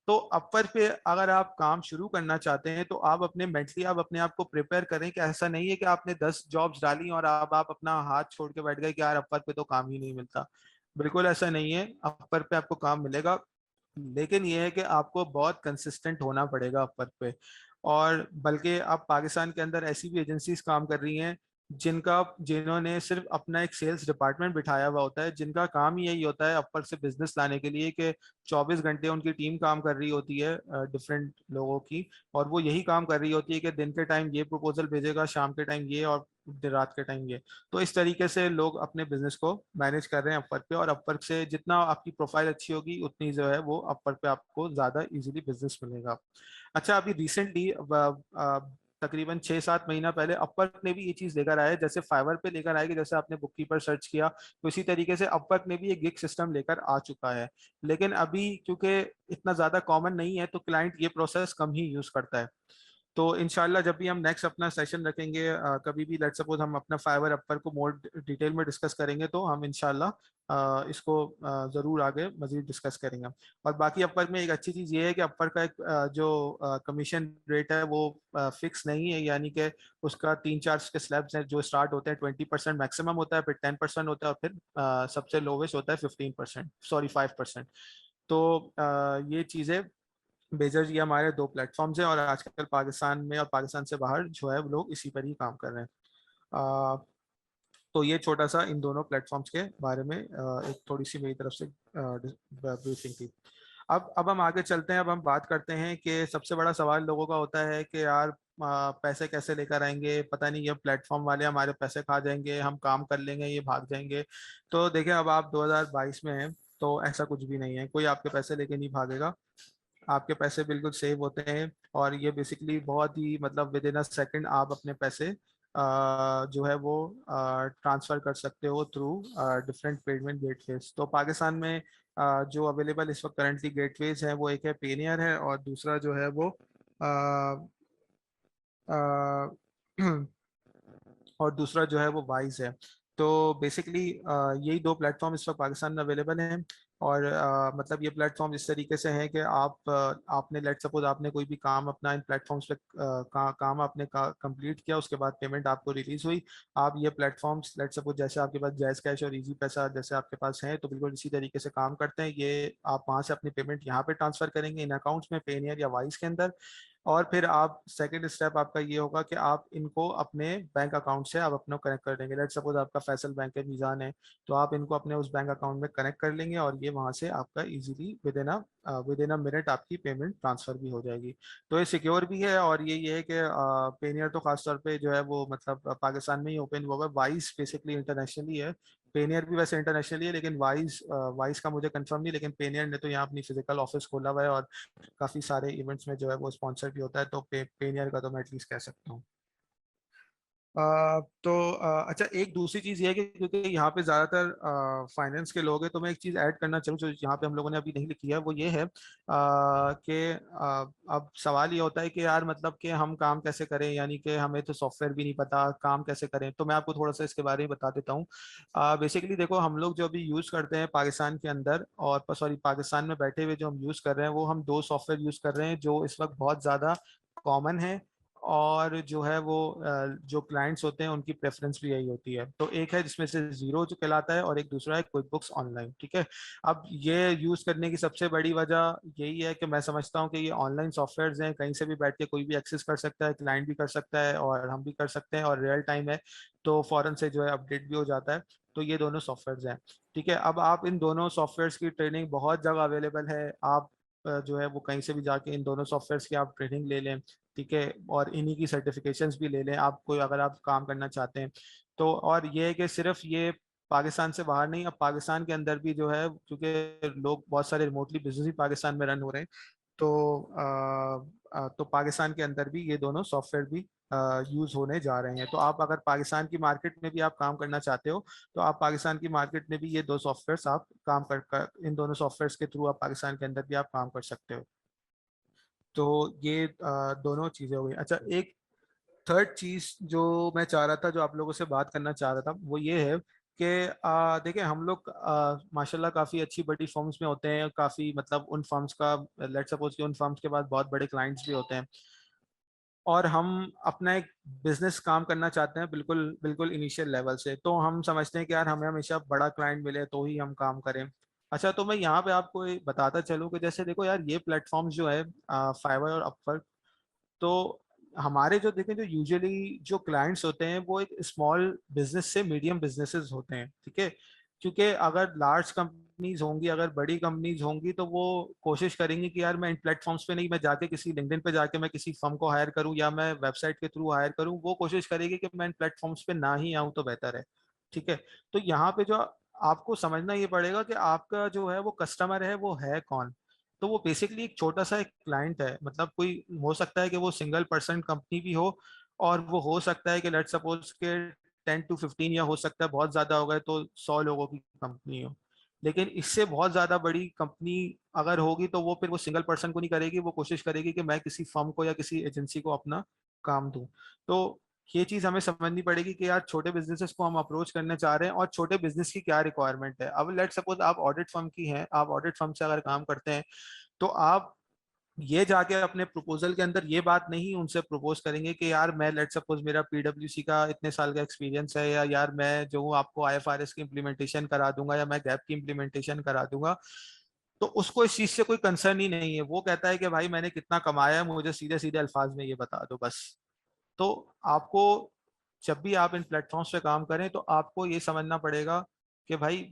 तो अपवर्क पे अगर आप काम शुरू करना चाहते हैं तो आप अपने मेंटली आप अपने आप को प्रिपेयर करें कि ऐसा नहीं है कि आपने 10 जॉब्स डाली और अब आप अपना हाथ छोड़ के बैठ गए कि यार अपवर्क पे तो काम ही नहीं मिलता। बिल्कुल ऐसा नहीं है, अपवर्क पे आपको काम मिलेगा, लेकिन ये है कि आपको बहुत कंसिस्टेंट होना पड़ेगा अपवर्क पे। और बल्कि अब पाकिस्तान के अंदर ऐसी भी एजेंसीज काम कर रही हैं जिन्होंने सिर्फ अपना एक सेल्स डिपार्टमेंट बिठाया हुआ होता है, जिनका काम ही यही होता है अपवर्क से बिजनेस लाने के लिए, कि 24 घंटे उनकी टीम काम कर रही होती है डिफरेंट लोगों की, और वो यही काम कर रही होती है कि दिन के टाइम ये प्रपोजल भेजेगा, शाम के टाइम ये, और देर रात के टाइम ये। तो इस तरीके से लोग अपने बिजनेस को मैनेज कर रहे हैं अपवर्क पे, और अपवर्क से जितना आपकी प्रोफाइल अच्छी होगी उतनी जो है वो अपवर्क पे आपको ज्यादा इजीली बिजनेस मिलेगा। अच्छा, अभी रिसेंटली तकरीबन 6-7 महीना पहले अपवर्क ने भी ये चीज लेकर आया है, जैसे फाइवर पे लेकर आएगी, जैसे आपने बुककीपर सर्च किया तो इसी तरीके से अपवर्क ने भी एक गिग सिस्टम लेकर आ चुका है। लेकिन अभी क्योंकि इतना ज्यादा कॉमन नहीं है तो क्लाइंट ये प्रोसेस कम ही यूज करता है। तो इंशाल्लाह जब भी हम नेक्स्ट अपना सेशन रखेंगे, कभी भी लेट्स सपोज हम अपना फाइवर अपवर को मोर डिटेल में डिस्कस करेंगे, तो हम इंशाल्लाह इसको जरूर आगे मजीद डिस्कस करेंगे। और बाकी अपवर में एक अच्छी चीज़ ये है कि अपवर का एक जो कमीशन रेट है वो फिक्स नहीं है, यानी कि उसका 3-4 के स्लैब्स हैं जो स्टार्ट होते हैं, 20% मैक्सिमम होता है, फिर 10% होता है, और फिर सबसे लोवेस्ट होता है 15%, सॉरी 5%। तो ये चीज़ें बेजर, ये हमारे दो प्लेटफॉर्म्स हैं, और आजकल पाकिस्तान में और पाकिस्तान से बाहर जो है वो लोग इसी पर ही काम कर रहे हैं। तो ये छोटा सा इन दोनों प्लेटफॉर्म्स के बारे में एक थोड़ी सी मेरी तरफ से ब्रीफिंग थी। अब हम आगे चलते हैं। अब हम बात करते हैं कि सबसे बड़ा सवाल लोगों का होता है कि यार पैसे कैसे लेकर आएंगे, पता नहीं ये प्लेटफॉर्म वाले हमारे पैसे खा जाएंगे, हम काम कर लेंगे ये भाग जाएंगे। तो देखिए, अब आप 2022 में हैं, तो ऐसा कुछ भी नहीं है, कोई आपके पैसे लेके नहीं भागेगा, आपके पैसे बिल्कुल सेव होते हैं। और ये बेसिकली बहुत ही मतलब विद इन अ सेकंड आप अपने पैसे जो है वो ट्रांसफर कर सकते हो थ्रू डिफरेंट पेमेंट गेटवेज। तो पाकिस्तान में जो अवेलेबल इस वक्त करंटली गेटवेज हैं वो एक है पेनियर है, और दूसरा जो है वो और दूसरा जो है वो वाइज है। तो बेसिकली यही दो प्लेटफॉर्म इस वक्त पाकिस्तान में अवेलेबल हैं। और मतलब ये प्लेटफॉर्म इस तरीके से हैं कि आपने लेट सपोज आपने कोई भी काम अपना इन प्लेटफॉर्म्स पे काम आपने कंप्लीट किया, उसके बाद पेमेंट आपको रिलीज हुई, आप ये प्लेटफॉर्म्स लेट सपोज जैसे आपके पास जैज़ कैश और इजी पैसा जैसे आपके पास हैं, तो बिल्कुल इसी तरीके से काम करते हैं। ये आप वहाँ से अपनी पेमेंट यहाँ पे ट्रांसफर करेंगे इन अकाउंट्स में, पेनियर या वाइज के अंदर। और फिर आप सेकंड स्टेप आपका ये होगा कि आप इनको अपने बैंक अकाउंट से आप अपना कनेक्ट कर देंगे। लेट सपोज आपका फैसल बैंक है, मीज़ान है, तो आप इनको अपने उस बैंक अकाउंट में कनेक्ट कर लेंगे, और ये वहाँ से आपका easily with in a minute आपकी पेमेंट ट्रांसफर भी हो जाएगी। तो ये सिक्योर भी है। और ये है कि पेनियर तो खासतौर पे जो है वो मतलब पाकिस्तान में ही ओपन हुआ है। वाइज बेसिकली इंटरनेशनली है, पेनियर भी वैसे इंटरनेशनली है, लेकिन वाइज का मुझे कंफर्म नहीं, लेकिन पेनियर ने तो यहाँ अपनी फिजिकल ऑफिस खोला हुआ है, और काफी सारे इवेंट्स में जो है वो स्पॉन्सर भी होता है। तो पेनियर का तो मैं एटलीस्ट कह सकता हूँ। तो अच्छा, एक दूसरी चीज़ ये है कि क्योंकि यहाँ पे ज़्यादातर फाइनेंस के लोग हैं, तो मैं एक चीज़ ऐड करना चाहूँ जो यहाँ पे हम लोगों ने अभी नहीं लिखी है, वो ये है कि अब सवाल ये होता है कि यार मतलब कि हम काम कैसे करें, यानी कि हमें तो सॉफ्टवेयर भी नहीं पता, काम कैसे करें। तो मैं आपको थोड़ा सा इसके बारे में बता देता हूँ। बेसिकली देखो, हम लोग जो अभी यूज़ करते हैं पाकिस्तान के अंदर, और सॉरी पाकिस्तान में बैठे हुए जो हम यूज़ कर रहे हैं, वो हम दो सॉफ्टवेयर यूज़ कर रहे हैं जो इस वक्त बहुत ज़्यादा कॉमन है, और जो है वो जो क्लाइंट्स होते हैं उनकी प्रेफरेंस भी यही होती है। तो एक है जिसमें से जीरो जो कहलाता है, और एक दूसरा है क्विक बुक्स ऑनलाइन। ठीक है, अब ये यूज करने की सबसे बड़ी वजह यही है कि मैं समझता हूँ कि ये ऑनलाइन सॉफ्टवेयर हैं, कहीं से भी बैठ के कोई भी एक्सेस कर सकता है, क्लाइंट भी कर सकता है और हम भी कर सकते हैं, और रियल टाइम है, तो फौरन से जो है अपडेट भी हो जाता है। तो ये दोनों सॉफ्टवेयर हैं। ठीक है, अब आप इन दोनों सॉफ्टवेयर की ट्रेनिंग बहुत जगह अवेलेबल है, आप जो है वो कहीं से भी जाके इन दोनों सॉफ्टवेयर की आप ट्रेनिंग ले लें। ठीक है, और इन्हीं की सर्टिफिकेशंस भी ले लें आप, कोई अगर आप काम करना चाहते हैं तो। और ये है कि सिर्फ ये पाकिस्तान से बाहर नहीं, अब पाकिस्तान के अंदर भी जो है, क्योंकि लोग बहुत सारे रिमोटली बिजनेस भी पाकिस्तान में रन हो रहे हैं, तो तो पाकिस्तान के अंदर भी ये दोनों सॉफ्टवेयर भी यूज होने जा रहे हैं। तो आप अगर पाकिस्तान की मार्केट में भी आप काम करना चाहते हो, तो आप पाकिस्तान की मार्केट में भी ये दो सॉफ्टवेयर आप काम इन दोनों सॉफ्टवेयर के थ्रू आप पाकिस्तान के अंदर भी आप काम कर सकते हो। तो ये दोनों चीजें हो गई। अच्छा, एक थर्ड चीज जो मैं चाह रहा था, जो आप लोगों से बात करना चाह रहा था, वो ये है कि देखिए, हम लोग माशाल्लाह काफ़ी अच्छी बड़ी फर्म्स में होते हैं, काफ़ी मतलब उन फर्म्स का लेट सपोज कि उन फर्म्स के पास बहुत बड़े क्लाइंट्स भी होते हैं, और हम अपना एक बिजनेस काम करना चाहते हैं बिल्कुल बिल्कुल इनिशियल लेवल से। तो हम समझते हैं कि यार हमें हमेशा बड़ा क्लाइंट मिले तो ही हम काम करें। अच्छा, तो मैं यहाँ पे आपको बताता चलूँ कि जैसे देखो यार, ये प्लेटफॉर्म्स जो है फाइवर और अपवर्क, तो हमारे जो देखें, जो यूजुअली जो क्लाइंट्स होते हैं वो एक स्मॉल बिजनेस से मीडियम बिजनेसेस होते हैं। ठीक है, क्योंकि अगर लार्ज कंपनीज होंगी, अगर बड़ी कंपनीज होंगी, तो वो कोशिश करेंगी कि यार मैं इन प्लेटफॉर्म्स पे नहीं, मैं जाके किसी लिंक्डइन पे जाके मैं किसी फर्म को हायर करूं, या मैं वेबसाइट के थ्रू हायर करूं, वो कोशिश करेगी कि मैं इन प्लेटफॉर्म्स पे ना ही आऊं तो बेहतर है। ठीक है, तो यहाँ पे जो आपको समझना ये पड़ेगा कि आपका जो है वो कस्टमर है वो है कौन। तो वो बेसिकली एक छोटा सा एक क्लाइंट है, मतलब कोई हो सकता है कि वो सिंगल पर्सन कंपनी भी हो, और वो हो सकता है कि लेट सपोज के 10 to 15, या हो सकता है बहुत ज्यादा हो गए तो 100 लोगों की कंपनी हो। लेकिन इससे बहुत ज्यादा बड़ी कंपनी अगर होगी तो वो फिर वो सिंगल पर्सन को नहीं करेगी, वो कोशिश करेगी कि मैं किसी फर्म को या किसी एजेंसी को अपना काम दूं। तो ये चीज हमें समझनी पड़ेगी कि यार छोटे बिजनेसेस को हम अप्रोच करने चाह रहे हैं और छोटे बिजनेस की क्या रिक्वायरमेंट है। अब लेट सपोज आप ऑडिट फर्म की हैं, आप ऑडिट फर्म से अगर काम करते हैं तो आप ये जाके अपने प्रपोजल के अंदर ये बात नहीं उनसे प्रपोज करेंगे कि यार मैं लेट सपोज मेरा पीडब्ल्यूसी का इतने साल का एक्सपीरियंस है, या यार मैं जो हूँ आपको आईएफआरएस की इम्प्लीमेंटेशन करा दूंगा, या मैं गैप की इम्प्लीमेंटेशन करा दूंगा। तो उसको इस चीज से कोई कंसर्न ही नहीं है, वो कहता है कि भाई मैंने कितना कमाया है मुझे सीधे सीधे अल्फाज में ये बता दो बस। तो आपको जब भी आप इन प्लेटफॉर्म्स पे काम करें तो आपको ये समझना पड़ेगा कि भाई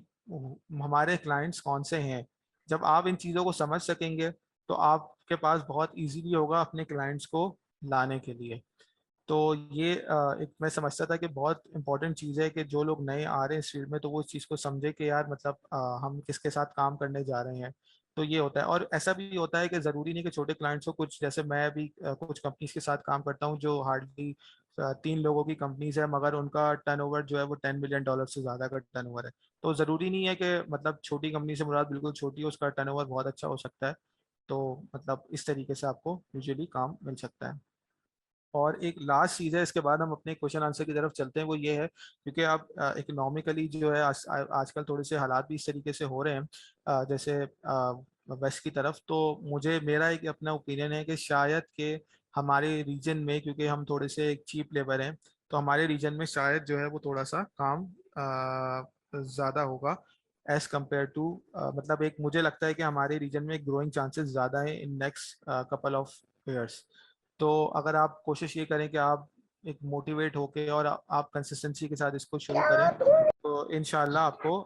हमारे क्लाइंट्स कौन से हैं। जब आप इन चीज़ों को समझ सकेंगे तो आपके पास बहुत इजीली होगा अपने क्लाइंट्स को लाने के लिए। तो ये एक मैं समझता था कि बहुत इंपॉर्टेंट चीज़ है कि जो लोग नए आ रहे हैं इस फील्ड में तो वो इस चीज़ को समझे कि यार मतलब हम किसके साथ काम करने जा रहे हैं। तो ये होता है, और ऐसा भी होता है कि ज़रूरी नहीं कि छोटे क्लाइंट्स हो, कुछ जैसे मैं भी कुछ कंपनीज के साथ काम करता हूँ जो हार्डली 3 लोगों की कंपनीज है, मगर उनका टर्नओवर जो है वो $10 मिलियन से ज़्यादा का टर्नओवर है। तो ज़रूरी नहीं है कि मतलब छोटी कंपनी से मुराद बिल्कुल छोटी है, उसका टर्नओवर बहुत अच्छा हो सकता है। तो मतलब इस तरीके से आपको यूजुअली काम मिल सकता है। और एक लास्ट चीज़ है, इसके बाद हम अपने क्वेश्चन आंसर की तरफ चलते हैं, वो ये है क्योंकि अब इकोनॉमिकली जो है आजकल थोड़े से हालात भी इस तरीके से हो रहे हैं जैसे वेस्ट की तरफ। तो मुझे मेरा एक अपना ओपिनियन है कि शायद के हमारे रीजन में, क्योंकि हम थोड़े से एक चीप लेबर हैं, तो हमारे रीजन में शायद जो है वो थोड़ा सा काम ज़्यादा होगा एज कम्पेयर टू मतलब एक मुझे लगता है कि हमारे रीजन में ग्रोइंग चांसेस ज़्यादा है in next couple of years. तो अगर आप कोशिश ये करें कि आप एक मोटिवेट होके और आप कंसिस्टेंसी के साथ इसको शुरू करें तो इंशाल्लाह आपको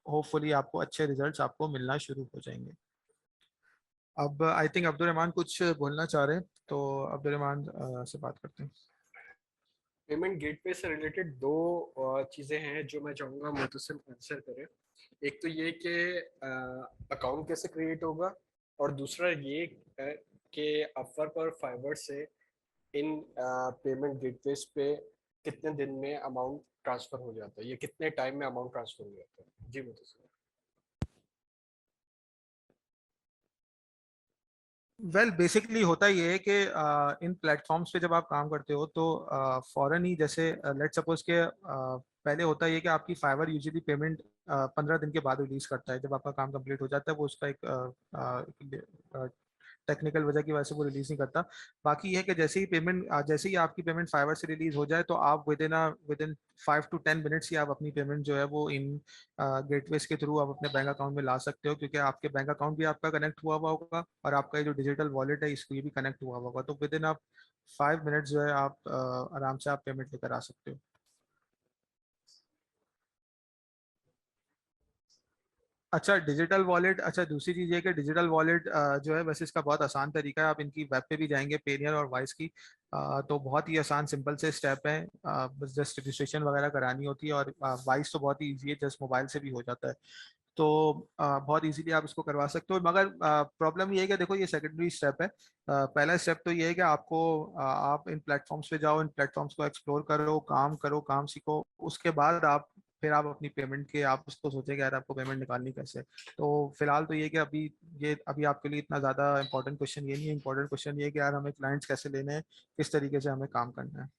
होपफुली आपको अच्छे रिजल्ट्स आपको मिलना शुरू हो जाएंगे। अब आई थिंक अब्दुल रहमान कुछ बोलना चाह रहे हैं, तो अब्दुल रहमान से बात करते हैं। पेमेंट गेटवे से रिलेटेड दो चीज़ें हैं जो मैं चाहूँगा मुतसिम आंसर करें। एक तो ये कि अकाउंट कैसे क्रिएट होगा, और दूसरा ये कि अपवर्क और फाइवर से इन पेमेंट गेटवेज पे कितने दिन में अमाउंट ट्रांसफर हो जाता है, ये कितने टाइम में अमाउंट ट्रांसफर हो जाता है। जी मुतसिम। वेल बेसिकली होता ये है कि इन प्लेटफॉर्म्स पे जब आप काम करते हो तो फॉरन ही जैसे लेट सपोज के पहले होता ये कि आपकी फाइवर यूजुअली पेमेंट 15 दिन के बाद रिलीज करता है, जब आपका काम कंप्लीट हो जाता है वो उसका एक टेक्निकल वजह की वजह से वो रिलीज नहीं करता। बाकी ये है कि जैसे ही आपकी पेमेंट फाइवर से रिलीज हो जाए तो आप विद इन 5 to 10 मिनट्स ही आप अपनी पेमेंट जो है वो इन गेटवेज के थ्रू आप अपने बैंक अकाउंट में ला सकते हो, क्योंकि आपके बैंक अकाउंट भी आपका कनेक्ट हुआ हुआ होगा और आपका ये जो डिजिटल वॉलेट है इसको ये भी कनेक्ट हुआ हुआ होगा। तो विद इन आप 5 मिनट्स जो है आप आराम से आप पेमेंट लेकर आ सकते हो। अच्छा डिजिटल वॉलेट, अच्छा दूसरी चीज ये कि डिजिटल वॉलेट जो है वैसे इसका बहुत आसान तरीका है। आप इनकी वेब पे भी जाएंगे पेनियर और वाइस की, तो बहुत ही आसान सिंपल से स्टेप है, बस जस्ट रजिस्ट्रेशन वगैरह करानी होती है। और वाइस तो बहुत ही ईजी है, जस्ट मोबाइल से भी हो जाता है। तो बहुत इजीली आप इसको करवा सकते हो, मगर प्रॉब्लम ये है कि देखो ये सेकेंडरी स्टेप है। पहला स्टेप तो ये है कि आपको आप इन प्लेटफॉर्म्स पे जाओ, इन प्लेटफॉर्म्स को एक्सप्लोर करो, काम सीखो, उसके बाद आप फिर आप अपनी पेमेंट के आप उसको सोचेंगे यार आपको पेमेंट निकालनी कैसे। तो फिलहाल तो ये कि अभी आपके लिए इतना ज़्यादा इंपॉर्टेंट क्वेश्चन ये नहीं है। इंपॉर्टेंट क्वेश्चन ये है कि यार हमें क्लाइंट्स कैसे लेने हैं, किस तरीके से हमें काम करना है।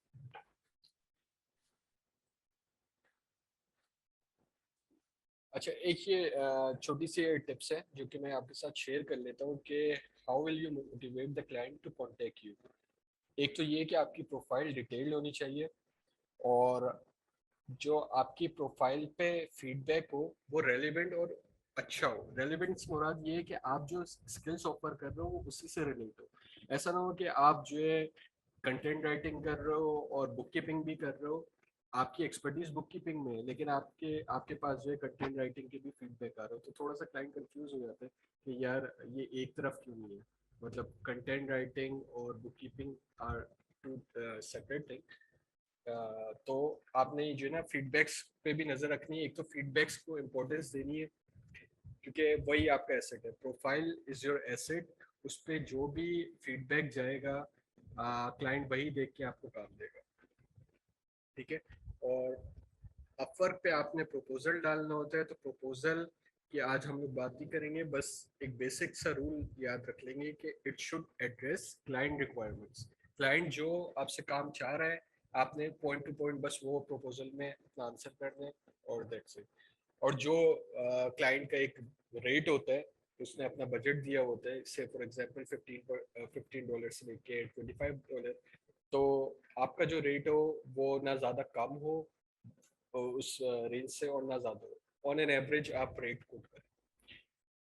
अच्छा, एक ये छोटी सी टिप्स है जो कि मैं आपके साथ शेयर कर लेता हूँ कि how will you motivate the client to contact you. एक तो ये कि आपकी प्रोफाइल डिटेल्ड होनी चाहिए, और जो आपकी प्रोफाइल पे फीडबैक हो वो रेलिवेंट और अच्छा हो। रेलिवेंस मुराद ये है कि आप जो स्किल्स ऑफर कर रहे हो वो उसी से रिलेट हो। ऐसा ना हो कि आप जो है कंटेंट राइटिंग कर रहे हो और बुक कीपिंग भी कर रहे हो, आपकी एक्सपर्टीज बुक कीपिंग में है लेकिन आपके आपके पास जो है कंटेंट राइटिंग के भी फीडबैक आ रहे हो, तो थोड़ा सा क्लाइंट कंफ्यूज हो जाता है कि यार ये एक तरफ क्यों नहीं है। मतलब कंटेंट राइटिंग और book keeping are two separate thing. तो आपने जो है ना फीडबैक्स पे भी नजर रखनी है। एक तो फीडबैक्स को इम्पोर्टेंस देनी है क्योंकि वही आपका एसेट है। प्रोफाइल इज योर एसेट, उस पर जो भी फीडबैक जाएगा क्लाइंट वही देख के आपको काम देगा। ठीक है। और अपवर्क पे आपने प्रपोजल डालना होता है, तो प्रपोजल की आज हम लोग बात नहीं करेंगे, बस एक बेसिक सा रूल याद रख लेंगे कि it should address client requirements. Client जो आपसे काम चाह रहा है, आपने पॉइंट टू पॉइंट बस वो प्रपोजल में अपना आंसर करना है, और दैट्स इट। और जो क्लाइंट का एक रेट होता है, उसने अपना बजट दिया होता है, से फॉर एग्जांपल $15 से लेके $25, तो आपका जो रेट हो वो ना ज़्यादा कम हो उस रेंज से, और ना ज़्यादा हो। ऑन एन एवरेज आप रेट कोट करें।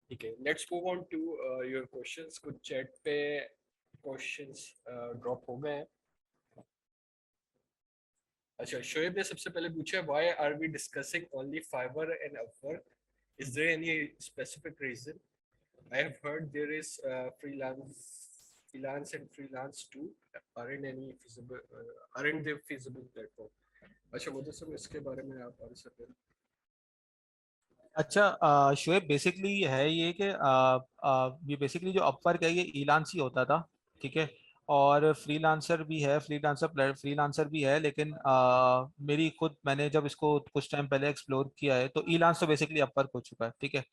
ठीक है, let's move on to your questions. कुछ चैट पे क्वेश्चंस ड्रॉप हो गए हैं। अच्छा, शोएब ने सबसे पहले पूछा, why are we discussing only Fiverr and Upwork, is there any specific reason? I have heard there is freelance and freelance too. Aren't they feasible platform? अच्छा, मुझे सब इसके बारे में आप आंसर करें। अच्छा शोएब, बेसिकली है ये कि ये बेसिकली जो अपवर्क है ये इलान ही होता था, ठीक है। और फ्रीलांसर भी है, फ्रीलांसर भी है, लेकिन मेरी खुद मैंने जब इसको कुछ टाइम पहले एक्सप्लोर किया है तो इलान तो बेसिकली अपवर्क हो चुका है, ठीक है।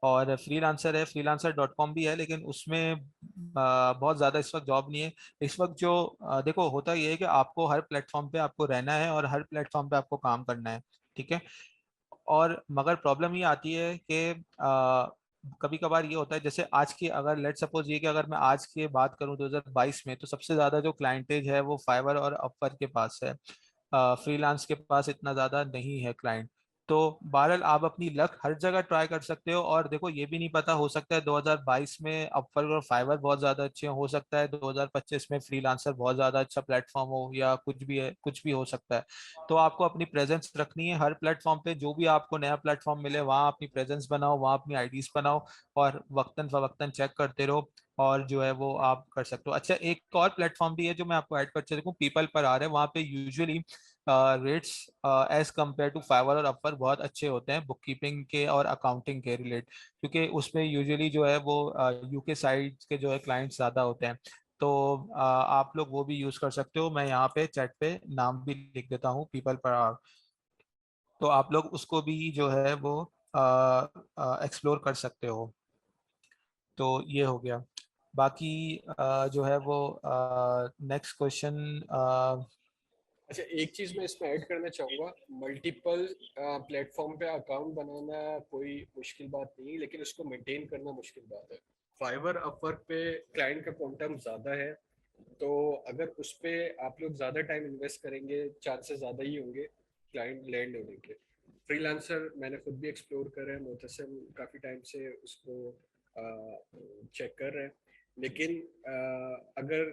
और फ्रीलांसर है, freelancer.com भी है, लेकिन उसमें बहुत ज़्यादा इस वक्त जॉब नहीं है। इस वक्त जो देखो होता ये है कि आपको हर प्लेटफॉर्म पे आपको रहना है और हर प्लेटफॉर्म पे आपको काम करना है, ठीक है। और मगर प्रॉब्लम ये आती है कि कभी कभार ये होता है, जैसे आज की अगर लेट सपोज ये कि अगर मैं आज की बात करूं 2022 में, तो सबसे ज्यादा जो क्लाइंटेज है वो फाइवर और अपवर्क के पास है। फ्रीलांस के पास इतना ज्यादा नहीं है क्लाइंट। तो बहरहाल आप अपनी लक हर जगह ट्राई कर सकते हो। और देखो ये भी नहीं पता, हो सकता है 2022 में अपवर्क और फाइवर बहुत ज्यादा अच्छे हो सकता है 2025 में फ्रीलांसर बहुत ज्यादा अच्छा प्लेटफॉर्म हो, या कुछ भी है, कुछ भी हो सकता है। तो आपको अपनी प्रेजेंस रखनी है हर प्लेटफॉर्म पे, जो भी आपको नया प्लेटफॉर्म मिले वहाँ अपनी प्रेजेंस बनाओ, वहाँ अपनी आईडीज बनाओ, और वक्तन फवक्तन चेक करते रहो, और जो है वो आप कर सकते हो। अच्छा, एक और प्लेटफॉर्म भी है जो मैं आपको ऐड कर सकता हूँ, पीपल पर आ रहा है। वहाँ पे usually rates as compared to Fiverr और अपवर बहुत अच्छे होते हैं बुक कीपिंग के और अकाउंटिंग के रिलेट, क्योंकि उसमें यूजुअली जो है वो यूके साइड के जो है क्लाइंट्स ज़्यादा होते हैं। तो आप लोग वो भी यूज़ कर सकते हो। मैं यहाँ पे चैट पे नाम भी लिख देता हूँ, पीपल पर आर। तो आप लोग उसको भी जो है वो एक्सप्लोर कर सकते हो। तो ये हो गया। बाकी जो है वो नेक्स्ट क्वेश्चन। अच्छा, एक चीज मैं इसमें ऐड करना चाहूंगा, मल्टीपल प्लेटफॉर्म पे अकाउंट बनाना कोई मुश्किल बात नहीं, लेकिन उसको मेंटेन करना मुश्किल बात है। फाइवर अपवर्क पे क्लाइंट का क्वांटम ज्यादा है, तो अगर उस पे आप लोग ज्यादा टाइम इन्वेस्ट करेंगे, चांसेस ज्यादा ही होंगे क्लाइंट लैंड होने के। फ्रीलांसर मैंने खुद भी एक्सप्लोर करा है, मोतसम काफी टाइम से उसको चेक कर रहे हैं, लेकिन अगर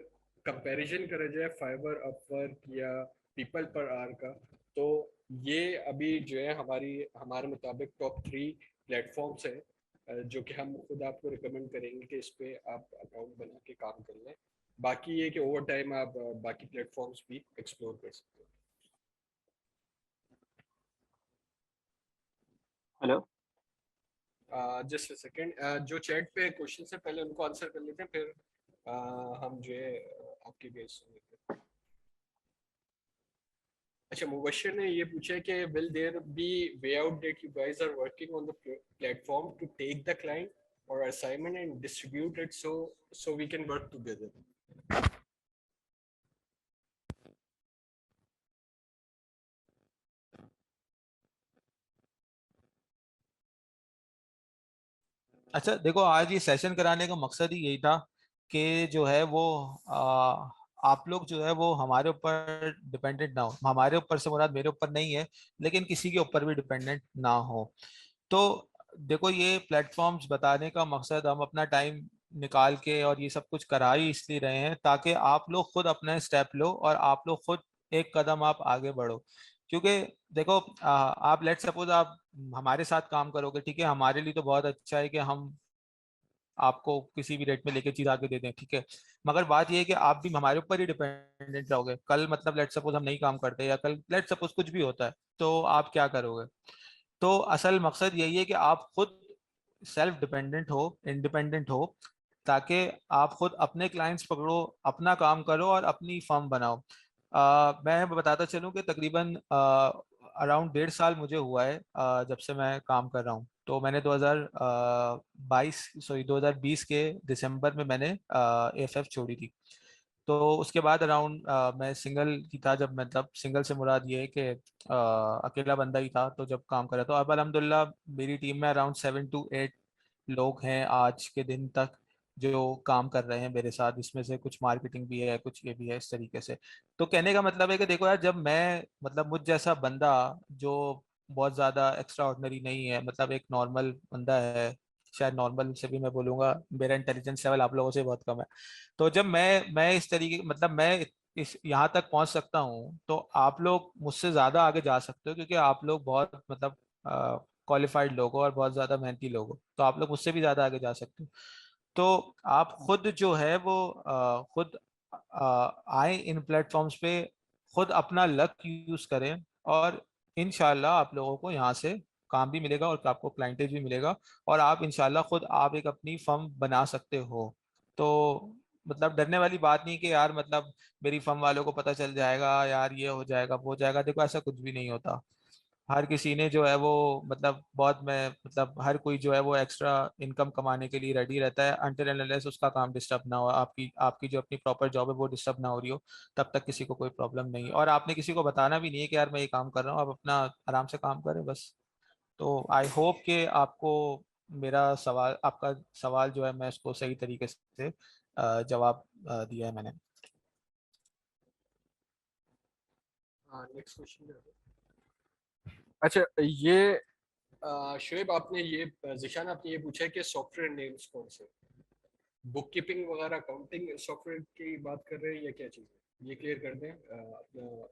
कंपैरिजन करा जाए फाइवर अपवर्क या पीपल पर आर का, तो ये अभी जो है हमारे मुताबिक टॉप 3 प्लेटफॉर्म्स हैं, जो कि हम खुद आपको रिकमेंड करेंगे कि इस पे आप अकाउंट बना के काम कर लें। बाकी ये कि ओवर टाइम आप बाकी प्लेटफॉर्म्स भी एक्सप्लोर कर सकते हेलो। हो। जस्ट अ सेकंड, जो चैट पे क्वेश्चन है पहले उनको आंसर कर लेते हैं, फिर हम जो है आपकी भी सुन लेते हैं। अच्छा, मुबशिर ने ये पूछा है कि will there be way out that you guys are working on the platform to take the client और assignment and distribute it so we can work together. अच्छा देखो, आज ये सेशन कराने का मकसद ही यही था कि जो है वो आप लोग जो है वो हमारे ऊपर डिपेंडेंट ना हो। हमारे ऊपर से मुराद मेरे ऊपर नहीं है, लेकिन किसी के ऊपर भी डिपेंडेंट ना हो। तो देखो, ये प्लेटफॉर्म्स बताने का मकसद, हम अपना टाइम निकाल के और ये सब कुछ करा ही इसलिए रहे हैं ताकि आप लोग खुद अपना स्टेप लो और आप लोग खुद एक कदम आप आगे बढ़ो। क्योंकि देखो आप लेट सपोज आप हमारे साथ काम करोगे, ठीक है, हमारे लिए तो बहुत अच्छा है कि हम आपको किसी भी रेट में लेके चीज आगे दे दें, ठीक है। मगर बात यह है कि आप भी हमारे ऊपर ही डिपेंडेंट रहोगे। कल मतलब लेट सपोज हम नहीं काम करते, या कल लेट सपोज कुछ भी होता है, तो आप क्या करोगे? तो असल मकसद यही है कि आप खुद सेल्फ डिपेंडेंट हो, इंडिपेंडेंट हो, ताकि आप खुद अपने क्लाइंट्स पकड़ो, अपना काम करो और अपनी फर्म बनाओ। मैं बताता चलूं कि तकरीबन अराउंड 1.5 साल मुझे हुआ है जब से मैं काम कर रहा हूँ। तो मैंने 2020 के दिसंबर में मैंने एएफएफ छोड़ी थी। तो उसके बाद अराउंड मैं सिंगल ही था, जब मतलब सिंगल से मुराद ये है कि अकेला बंदा ही था तो जब काम करा। तो अब अल्हम्दुलिल्लाह मेरी टीम में अराउंड 7 to 8 लोग हैं आज के दिन तक जो काम कर रहे हैं मेरे साथ। इसमें से कुछ मार्केटिंग भी है, कुछ ये भी है, इस तरीके से। तो कहने का मतलब है कि देखो यार, जब मैं मतलब मुझ जैसा बंदा जो बहुत ज्यादा एक्स्ट्रा ऑर्डिनरी नहीं है, मतलब एक नॉर्मल बंदा है, शायद नॉर्मल से भी मैं बोलूंगा मेरा इंटेलिजेंस लेवल आप लोगों से बहुत कम है। तो जब मैं इस तरीके मतलब मैं इस यहाँ तक पहुंच सकता हूँ, तो आप लोग मुझसे ज्यादा आगे जा सकते हो, क्योंकि आप लोग बहुत मतलब क्वालिफाइड लोग हो और बहुत ज्यादा मेहनती लोग हो, तो आप लोग मुझसे भी ज्यादा आगे जा सकते हो। तो आप खुद जो है वो खुद आए इन प्लेटफॉर्म्स पे, खुद अपना लक यूज करें, और इंशाल्लाह आप लोगों को यहाँ से काम भी मिलेगा और आपको क्लाइंटेज भी मिलेगा, और आप इंशाल्लाह खुद आप एक अपनी फर्म बना सकते हो। तो मतलब डरने वाली बात नहीं कि यार मतलब मेरी फर्म वालों को पता चल जाएगा, यार ये हो जाएगा वो हो जाएगा, देखो ऐसा कुछ भी नहीं होता। हर किसी ने जो है वो मतलब बहुत में मतलब हर कोई जो है वो एक्स्ट्रा इनकम कमाने के लिए रेडी रहता है, अनटिल एंड अनलेस उसका काम डिस्टर्ब ना हो, आपकी आपकी जो अपनी प्रॉपर जॉब है वो डिस्टर्ब ना हो रही हो, तब तक किसी को कोई प्रॉब्लम नहीं है। और आपने किसी को बताना भी नहीं है कि यार मैं ये काम कर रहा हूँ, आप अपना आराम से काम करें बस। तो आई होप कि आपको मेरा सवाल, आपका सवाल जो है मैं उसको सही तरीके से जवाब दिया है मैंने। हाँ, नेक्स्ट क्वेश्चन। अच्छा, ये शोएब आपने ये जिशान आपने ये पूछा है कि सॉफ्टवेयर नेम्स कौन से, बुक कीपिंग वगैरह अकाउंटिंग सॉफ्टवेयर की बात कर रहे हैं या क्या चीज़ है, ये क्लियर कर दें। अपना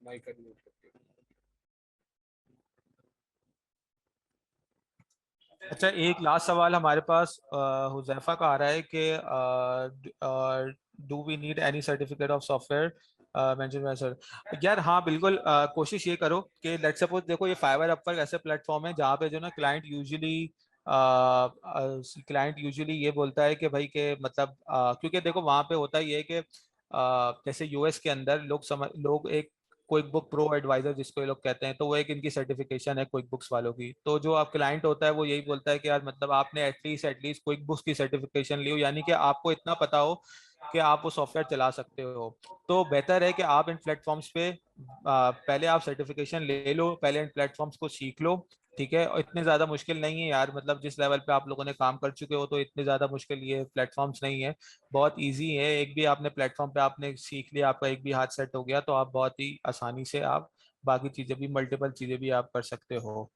माइक अनम्यूट करके। अच्छा, एक लास्ट सवाल हमारे पास हुजैफा का आ रहा है कि do we need any certificate of software mention by sir. यार हाँ बिल्कुल, कोशिश ये करो कि लेट्स सपोज देखो ये फाइवर अपवर्क ऐसे प्लेटफॉर्म है जहाँ पे जो ना क्लाइंट यूजुअली ये बोलता है कि भाई के मतलब क्योंकि देखो वहाँ पे होता ही है कि जैसे यूएस के अंदर लोग एक क्विक बुक प्रो एडवाइजर जिसको ये लोग कहते हैं, तो वो एक इनकी सर्टिफिकेशन है क्विक बुक्स वालों की। तो जो आप क्लाइंट होता है वो यही बोलता है कि यार मतलब आपने एटलीस्ट क्विक बुक्स की सर्टिफिकेशन ली हो, यानी कि आपको इतना पता हो कि आप वो सॉफ्टवेयर चला सकते हो। तो बेहतर है कि आप इन प्लेटफॉर्म्स पे पहले आप सर्टिफिकेशन ले लो, पहले इन प्लेटफॉर्म्स को सीख लो। ठीक है, और इतने ज्यादा मुश्किल नहीं है यार, मतलब जिस लेवल पे आप लोगों ने काम कर चुके हो तो इतने ज्यादा मुश्किल ये प्लेटफॉर्म्स नहीं है, बहुत इजी है। एक भी आपने प्लेटफॉर्म पे आपने सीख लिया, आपका एक भी हाथ सेट हो गया, तो आप बहुत ही आसानी से आप बाकी चीजें भी, मल्टीपल चीजें भी आप कर सकते हो।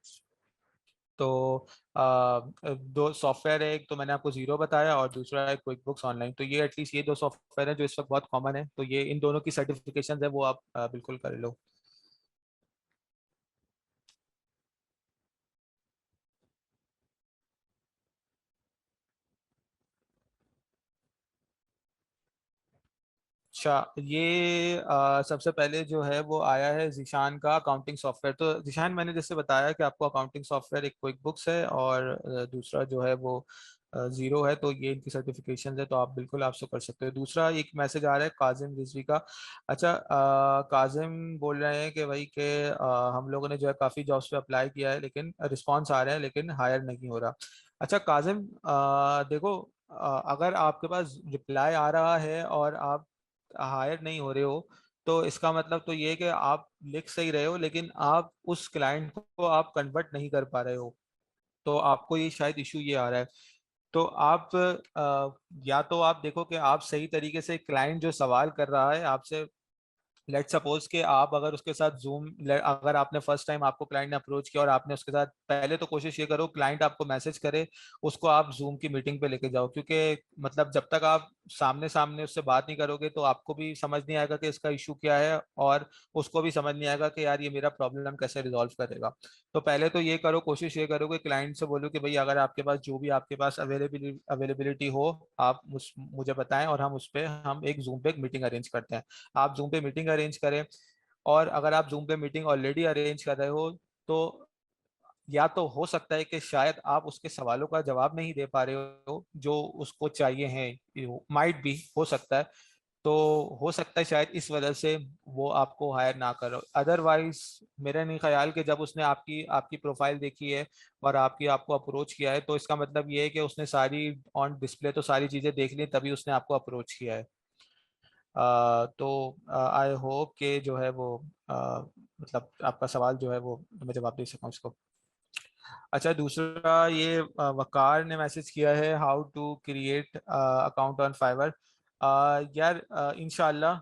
तो दो सॉफ्टवेयर है, एक तो मैंने आपको जीरो बताया और दूसरा है क्विक बुक्स ऑनलाइन। तो ये एटलीस्ट ये दो सॉफ्टवेयर है जो इस वक्त बहुत कॉमन है, तो ये इन दोनों की सर्टिफिकेशन है वो आप बिल्कुल कर लो। अच्छा, ये सबसे पहले जो है वो आया है जिशान का अकाउंटिंग सॉफ्टवेयर। तो जिशान, मैंने जैसे बताया कि आपको अकाउंटिंग सॉफ्टवेयर एक क्विक बुक्स है और दूसरा जो है वो जीरो है, तो ये इनकी सर्टिफिकेशन है, तो आप बिल्कुल आप उसको कर सकते हो। दूसरा एक मैसेज आ रहा है काजिम रिजवी का। अच्छा, काजिम बोल रहे हैं कि भाई के हम लोगों ने जो है काफ़ी जॉब्स पे अप्लाई किया है, लेकिन रिस्पॉन्स आ रहे हैं लेकिन हायर नहीं हो रहा। अच्छा काजिम, देखो, अगर आपके पास रिप्लाई आ रहा है और आप हायर नहीं हो रहे हो, तो इसका मतलब तो ये है कि आप लिख सही रहे हो, लेकिन आप उस क्लाइंट को आप कन्वर्ट नहीं कर पा रहे हो। तो आपको ये शायद इशू ये आ रहा है। तो आप या तो आप देखो कि आप सही तरीके से क्लाइंट जो सवाल कर रहा है आपसे, लेट सपोज कि आप अगर उसके साथ जूम, अगर आपने फर्स्ट टाइम आपको क्लाइंट ने अप्रोच किया और आपने उसके साथ, पहले तो कोशिश ये करो क्लाइंट आपको मैसेज करे, उसको आप जूम की मीटिंग पे लेके जाओ, क्योंकि मतलब जब तक आप सामने सामने उससे बात नहीं करोगे तो आपको भी समझ नहीं आएगा कि इसका इशू क्या है, और उसको भी समझ नहीं आएगा कि यार ये मेरा प्रॉब्लम कैसे रिजॉल्व करेगा। तो पहले तो ये करो, कोशिश ये करो कि क्लाइंट से बोलो कि भाई अगर आपके पास जो भी आपके पास अवेलेबिलिटी हो, आप मुझे बताएं और हम उस पर हम एक जूम पे एक मीटिंग अरेंज करते हैं। आप जूम पे मीटिंग अरेंज करें, और अगर आप जूम पे मीटिंग ऑलरेडी अरेंज कर रहे हो, तो या तो हो सकता है कि शायद आप उसके सवालों का जवाब नहीं दे पा रहे हो जो उसको चाहिए हैं, माइट भी हो सकता है। तो हो सकता है शायद इस वजह से वो आपको हायर ना करो। अदरवाइज मेरा नहीं ख्याल कि जब उसने आपकी आपकी प्रोफाइल देखी है और आपको अप्रोच किया है, तो इसका मतलब ये है कि उसने सारी ऑन डिस्प्ले तो सारी चीजें देख ली तभी उसने आपको अप्रोच किया है। तो आई होप कि जो है वो मतलब आपका सवाल जो है वो मैं जवाब दे सकूँ उसको। अच्छा, दूसरा ये वकार ने मैसेज किया है, how to create account on Fiverr. यार इंशाल्लाह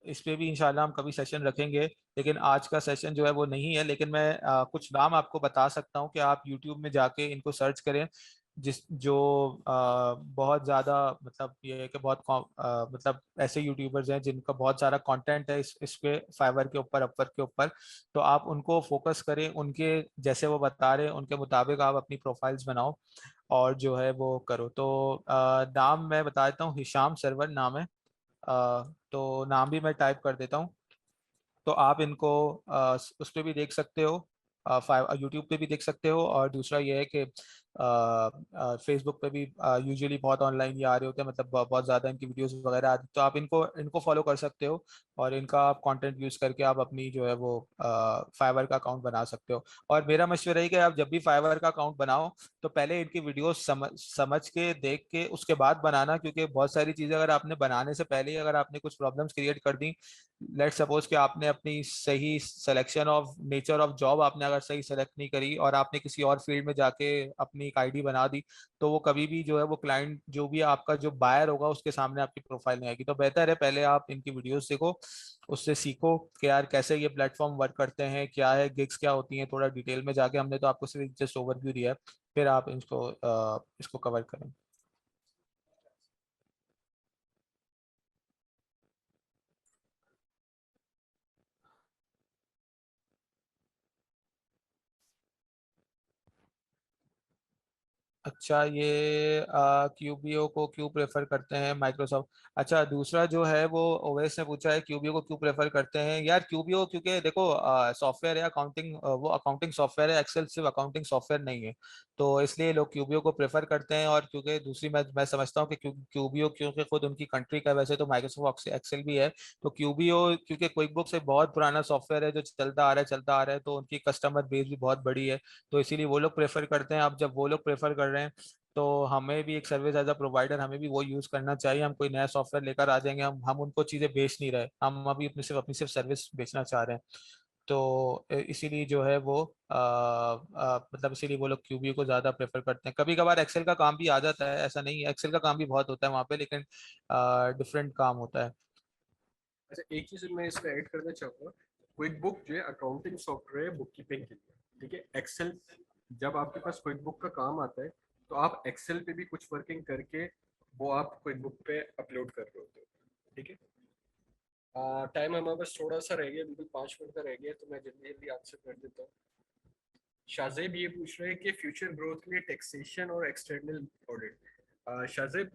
इस पे भी इंशाल्लाह हम कभी सेशन रखेंगे, लेकिन आज का सेशन जो है वो नहीं है। लेकिन मैं कुछ नाम आपको बता सकता हूँ कि आप यूट्यूब में जाके इनको सर्च करें, जिस जो बहुत ज़्यादा मतलब ये है कि बहुत मतलब ऐसे यूट्यूबर्स हैं जिनका बहुत सारा कंटेंट है इस पे फाइवर के ऊपर, अपवर्क के ऊपर। तो आप उनको फोकस करें, उनके जैसे वो बता रहे हैं उनके मुताबिक आप अपनी प्रोफाइल्स बनाओ और जो है वो करो। तो नाम मैं बता देता हूँ, हिशाम सरवर नाम है। तो नाम भी मैं टाइप कर देता हूँ, तो आप इनको उस पर भी देख सकते हो, यूट्यूब पे भी देख सकते हो। और दूसरा ये है कि फेसबुक पे भी यूजुअली बहुत ऑनलाइन ये आ रहे होते हैं, मतलब बहुत ज़्यादा इनकी वीडियोस वगैरह आती, तो आप इनको इनको फॉलो कर सकते हो और इनका आप कंटेंट यूज़ करके आप अपनी जो है वो फाइवर का अकाउंट बना सकते हो। और मेरा मशवरा है कि आप जब भी फाइवर का अकाउंट बनाओ तो पहले इनकी वीडियोस समझ के देख के उसके बाद बनाना, क्योंकि बहुत सारी चीज़ें अगर आपने बनाने से पहले ही अगर आपने कुछ प्रॉब्लम्स क्रिएट कर दी, लेट सपोज कि आपने अपनी सही selection of nature of job आपने अगर सही सेलेक्ट नहीं करी और आपने किसी और फील्ड में जाके अपनी एक आईडी बना दी, तो वो कभी भी जो है वो क्लाइंट जो भी आपका जो बायर होगा उसके सामने आपकी प्रोफाइल नहीं आएगी। तो बेहतर है पहले आप इनकी वीडियोस देखो, उससे सीखो कि यार कैसे ये प्लेटफॉर्म वर्क करते हैं, क्या है गिग्स क्या होती हैं, थोड़ा डिटेल में जाके। हमने तो आपको सिर्फ जस्ट ओवरव्यू दिया है, फिर आप इसको कवर करें। अच्छा, ये क्यूबीओ को क्यों प्रेफर करते हैं माइक्रोसॉफ्ट। अच्छा, दूसरा जो है वो ओवेस ने पूछा है क्यूबीओ को क्यों प्रेफर करते हैं। यार क्यूबीओ क्योंकि देखो सॉफ्टवेयर है अकाउंटिंग, वो अकाउंटिंग सॉफ्टवेयर है, एक्सेल सिर्फ अकाउंटिंग सॉफ्टवेयर नहीं है, तो इसलिए लोग क्यूबीओ को प्रेफर करते हैं। और क्योंकि दूसरी मैं समझता हूँ कि क्यूबीओ क्योंकि खुद उनकी कंट्री का, वैसे तो माइक्रोसॉफ्ट एक्सेल भी है, तो क्यूबीओ क्योंकि क्विक बुक से बहुत पुराना सॉफ्टवेयर है जो चलता आ रहा है, तो उनकी कस्टमर बेस भी बहुत बड़ी है, तो इसीलिए वो लोग प्रेफर करते हैं। अब जब वो लोग प्रेफर कर रहे हैं तो हमें भी एक सर्विस एज अ प्रोवाइडर हमें भी वो यूज करना चाहिए। हम कोई नया सॉफ्टवेयर लेकर आ जाएंगे, हम उनको चीजें बेच नहीं रहे, हम अभी अपनी सिर्फ सर्विस बेचना चाह रहे हैं। तो इसीलिए जो है वो मतलब इसीलिए वो लोग क्यूबी को ज्यादा प्रेफर करते हैं। कभी कभार एक्सेल का काम भी आ जाता है, ऐसा नहीं है, एक्सेल का काम भी बहुत होता है वहाँ पे, लेकिन डिफरेंट काम होता है। अच्छा, एक चीज मैं इसमें ऐड करना चाहूंगा। क्विक बुक जो है अकाउंटिंग सॉफ्टवेयर है बुक कीपिंग के लिए, ठीक है। एक्सेल, जब आपके पास क्विक बुक का काम आता है तो आप एक्सेल पे भी कुछ वर्किंग करके वो आप क्विक बुक पे अपलोड कर रहे होते हो, ठीक है। टाइम हमारे पास थोड़ा सा रह गया, बिल्कुल 5 मिनट का रह गया, तो मैं जल्दी जल्दी आंसर कर देता हूँ। शाहजेब ये पूछ रहे हैं कि फ्यूचर ग्रोथ के लिए टैक्सेशन और एक्सटर्नल ऑडिट। शाहजेब,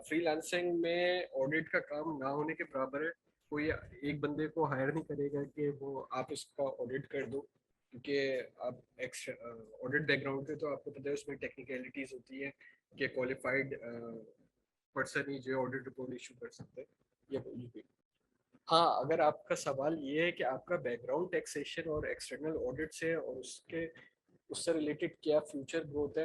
फ्रीलांसिंग में ऑडिट का काम ना होने के बराबर है। कोई एक बंदे को हायर नहीं करेगा कि वो आप इसका ऑडिट कर दो, क्योंकि आप ऑडिट बैकग्राउंड पे तो आपको पता है उसमें टेक्निकलिटीज होती है कि क्वालिफाइड पर्सन ही जो ऑडिट रिपोर्ट इशू कर सकते हैं या UP। हाँ, अगर आपका सवाल ये है कि आपका बैकग्राउंड टैक्सेशन और एक्सटर्नल ऑडिट से है और उससे रिलेटेड क्या फ्यूचर ग्रोथ है,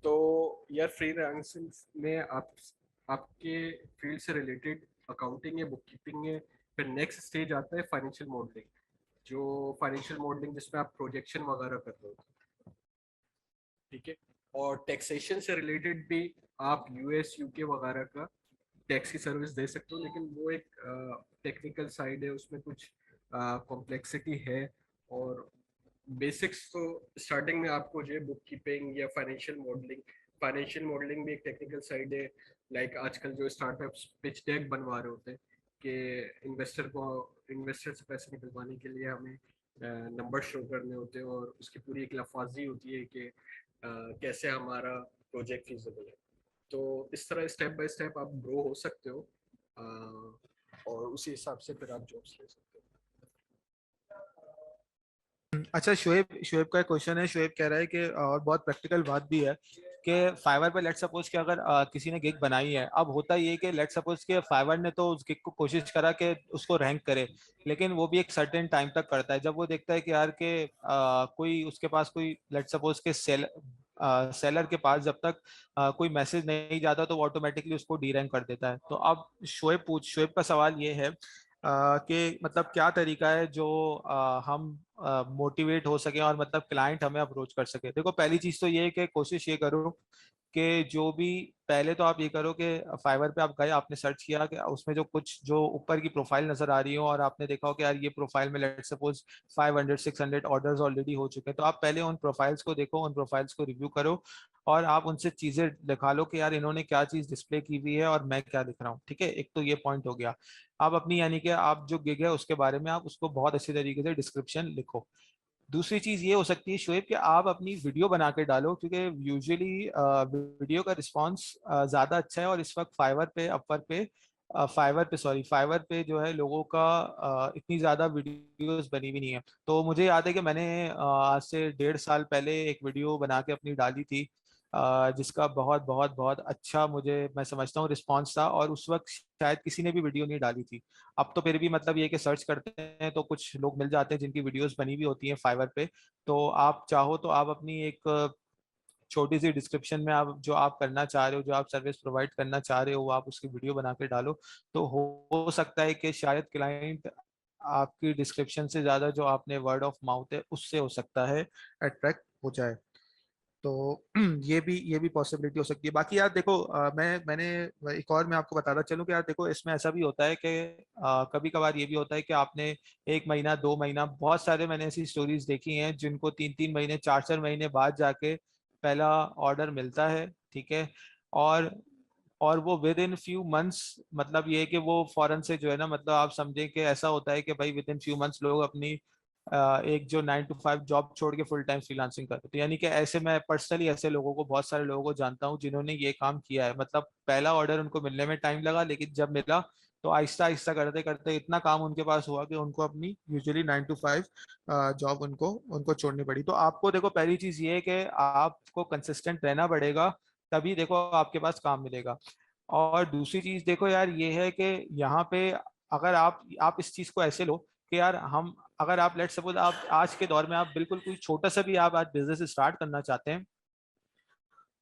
तो यार फ्रीलांसिंग में आपके फील्ड से रिलेटेड अकाउंटिंग है, बुक कीपिंग है। फिर नेक्स्ट स्टेज आता है फाइनेंशियल मॉडलिंग, जो फाइनेंशियल मॉडलिंग जिसमें आप प्रोजेक्शन वगैरह कर रहे हो, ठीक है। और टैक्सेशन से रिलेटेड भी आप US UK वगैरह का टैक्स की सर्विस दे सकते हो, लेकिन वो एक टेक्निकल साइड है, उसमें कुछ कॉम्प्लेक्सिटी है। और बेसिक्स तो स्टार्टिंग में आपको जो है बुक कीपिंग या फाइनेंशियल मॉडलिंग भी एक टेक्निकल साइड है। लाइक आजकल जो स्टार्टअप्स पिच डेक बनवा रहे होते हैं कि इन्वेस्टर से पैसे निकलवाने के लिए हमें नंबर शो करने होते हैं, और उसकी पूरी एक लफाजी होती है कि कैसे हमारा प्रोजेक्ट फिजिबल है। तो इस तरह स्टेप बाय स्टेप आप ग्रो हो सकते हो, और उसी हिसाब से फिर आप जॉब्स ले सकते हो। अच्छा, शुएब शुएब का एक क्वेश्चन है। शुएब कह रहा है कि और बहुत प्रैक्टिकल बात भी है कि फाइवर पे लेट सपोज कि अगर किसी ने गिग बनाई है, अब होता ये कि लेट सपोज कि फाइवर ने तो उस गिग को कोशिश करा कि उसको रैंक करे, लेकिन वो भी एक सर्टेन टाइम तक करता है। जब वो देखता है कि यार के कोई उसके पास कोई लेट सपोज के सेलर के पास जब तक कोई मैसेज नहीं जाता तो वो ऑटोमेटिकली उसको डी रैंक कर देता है। तो अब शोएब का सवाल ये है कि मतलब क्या तरीका है जो हम मोटिवेट हो सके और मतलब क्लाइंट हमें अप्रोच कर सके। देखो पहली चीज तो ये है कि कोशिश ये करो कि जो भी, पहले तो आप ये करो कि फाइवर पे आप गए, आपने सर्च किया कि उसमें जो कुछ जो ऊपर की प्रोफाइल नजर आ रही हो और आपने देखा हो कि यार ये प्रोफाइल में लेट्स सपोज 500-600 ऑर्डर्स ऑलरेडी हो चुके हैं, तो आप पहले उन प्रोफाइल्स को देखो, उन प्रोफाइल्स को रिव्यू करो और आप उनसे चीजें लिखा लो कि यार इन्होंने क्या चीज डिस्प्ले की हुई है और मैं क्या लिख रहा हूँ। ठीक है, एक तो ये पॉइंट हो गया। आप अपनी यानी कि आप जो गिग है उसके बारे में आप उसको बहुत अच्छी तरीके से डिस्क्रिप्शन लिखो। दूसरी चीज ये हो सकती है शोएब कि आप अपनी वीडियो बना के डालो, क्योंकि यूजुअली वीडियो का रिस्पांस ज्यादा अच्छा है और इस वक्त फाइवर पे जो है लोगों का इतनी ज्यादा वीडियोस बनी भी नहीं है। तो मुझे याद है कि मैंने आज से 1.5 साल पहले एक वीडियो बना के अपनी डाली थी, जिसका बहुत बहुत बहुत अच्छा मुझे मैं समझता हूँ रिस्पांस था, और उस वक्त शायद किसी ने भी वीडियो नहीं डाली थी। अब तो फिर भी मतलब ये कि सर्च करते हैं तो कुछ लोग मिल जाते हैं जिनकी वीडियोस बनी हुई होती हैं फाइवर पे। तो आप चाहो तो आप अपनी एक छोटी सी डिस्क्रिप्शन में आप जो आप करना चाह रहे हो, जो आप सर्विस प्रोवाइड करना चाह रहे हो, वो आप उसकी वीडियो बना के डालो। तो हो सकता है कि शायद क्लाइंट आपकी डिस्क्रिप्शन से ज्यादा जो आपने वर्ड ऑफ माउथ है उससे हो सकता है अट्रैक्ट हो जाए। तो ये भी पॉसिबिलिटी हो सकती है। बाकी यार देखो मैंने एक और मैं आपको बताता चलूं कि यार देखो इसमें ऐसा भी होता है कि कभी कभार ये भी होता है कि आपने 1 महीना 2 महीना, बहुत सारे मैंने ऐसी स्टोरीज देखी हैं जिनको 3-3 महीने 4-4 महीने बाद जाके पहला ऑर्डर मिलता है। ठीक है, और और वो विद इन फ्यू मंथ्स, मतलब ये है कि वो फॉरेन से जो है ना, मतलब आप समझें कि ऐसा होता है कि भाई विद इन फ्यू मंथ्स लोग अपनी एक जो 9 to 5 जॉब छोड़ के फुल टाइम फ्रीलांसिंग करते, तो यानी कि ऐसे मैं पर्सनली ऐसे लोगों को, बहुत सारे लोगों को जानता हूँ जिन्होंने ये काम किया है। मतलब पहला ऑर्डर उनको मिलने में टाइम लगा, लेकिन जब मिला तो आहिस्ता आहिस्ता करते करते इतना काम उनके पास हुआ कि उनको अपनी यूजुअली 9 to 5 जॉब उनको उनको छोड़नी पड़ी। तो आपको देखो पहली चीज ये है कि आपको कंसिस्टेंट रहना पड़ेगा, तभी देखो आपके पास काम मिलेगा। और दूसरी चीज देखो यार ये है कि यहाँ पे अगर आप इस चीज को ऐसे लो कि यार हम, अगर आप लेट सपोज आप आज के दौर में आप बिल्कुल कोई छोटा सा भी आप आज बिजनेस स्टार्ट करना चाहते हैं,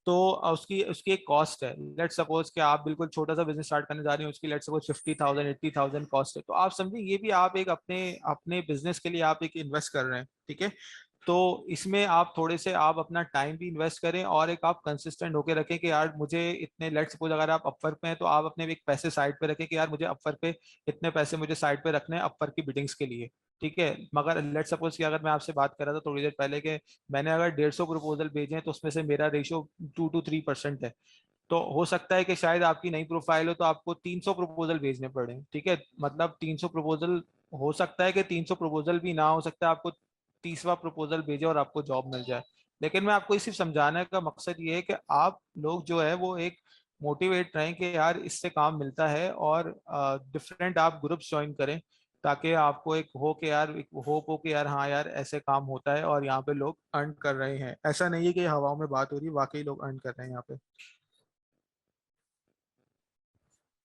तो उसकी उसकी एक कॉस्ट है। लेट सपोज कि आप बिल्कुल छोटा सा बिजनेस स्टार्ट करने जा रहे हैं, उसकी लेट सपोज 50,000 80,000 कॉस्ट है। तो आप समझिए ये भी आप एक अपने अपने बिजनेस के लिए आप एक इन्वेस्ट कर रहे हैं। ठीक है, तो इसमें आप थोड़े से आप अपना टाइम भी इन्वेस्ट करें और एक आप कंसिस्टेंट होकर रखें कि यार मुझे इतने, लेट सपोज अगर आप अपवर्क पे हैं तो आप अपने एक पैसे साइड पे रखें कि यार मुझे अपवर्क पे इतने पैसे मुझे साइड पे रखने हैं अपवर्क की बिडिंग्स के लिए। ठीक है, मगर लेट सपोज कि अगर मैं आपसे बात कर रहा था थोड़ी देर पहले कि मैंने अगर 150 प्रपोजल भेजे हैं तो उसमें से मेरा रेशियो 2 to 3% है। तो हो सकता है कि शायद आपकी नई प्रोफाइल हो तो आपको 300 प्रपोजल भेजने पड़े। ठीक है, मतलब 300 प्रपोजल, हो सकता है कि 300 प्रपोजल भी ना, हो सकता है आपको 30वां प्रपोजल भेजे और आपको जॉब मिल जाए। लेकिन मैं आपको सिर्फ समझाने का मकसद ये है कि आप लोग जो है वो एक मोटिवेट रहें कि यार इससे काम मिलता है, और डिफरेंट आप ग्रुप्स ज्वाइन करें ताकि आपको एक हो कि यार, एक होप हो कि यार हाँ यार ऐसे काम होता है और यहाँ पे लोग अर्न कर रहे हैं। ऐसा नहीं है कि हवाओं में बात हो रही है, वाकई लोग अर्न कर रहे हैं यहाँ पे।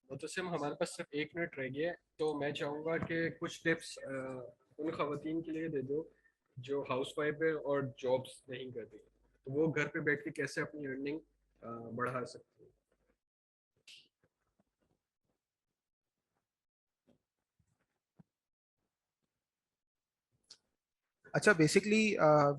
तो सिम हमारे पास सिर्फ 1 मिनट रह गया है, तो मैं चाहूँगा कि कुछ टिप्स उन खवातीन के लिए दे दो जो हाउस वाइफ है और जॉब्स नहीं करती, तो वो घर पे बैठ के कैसे अपनी अर्निंग बढ़ा सकती है। अच्छा बेसिकली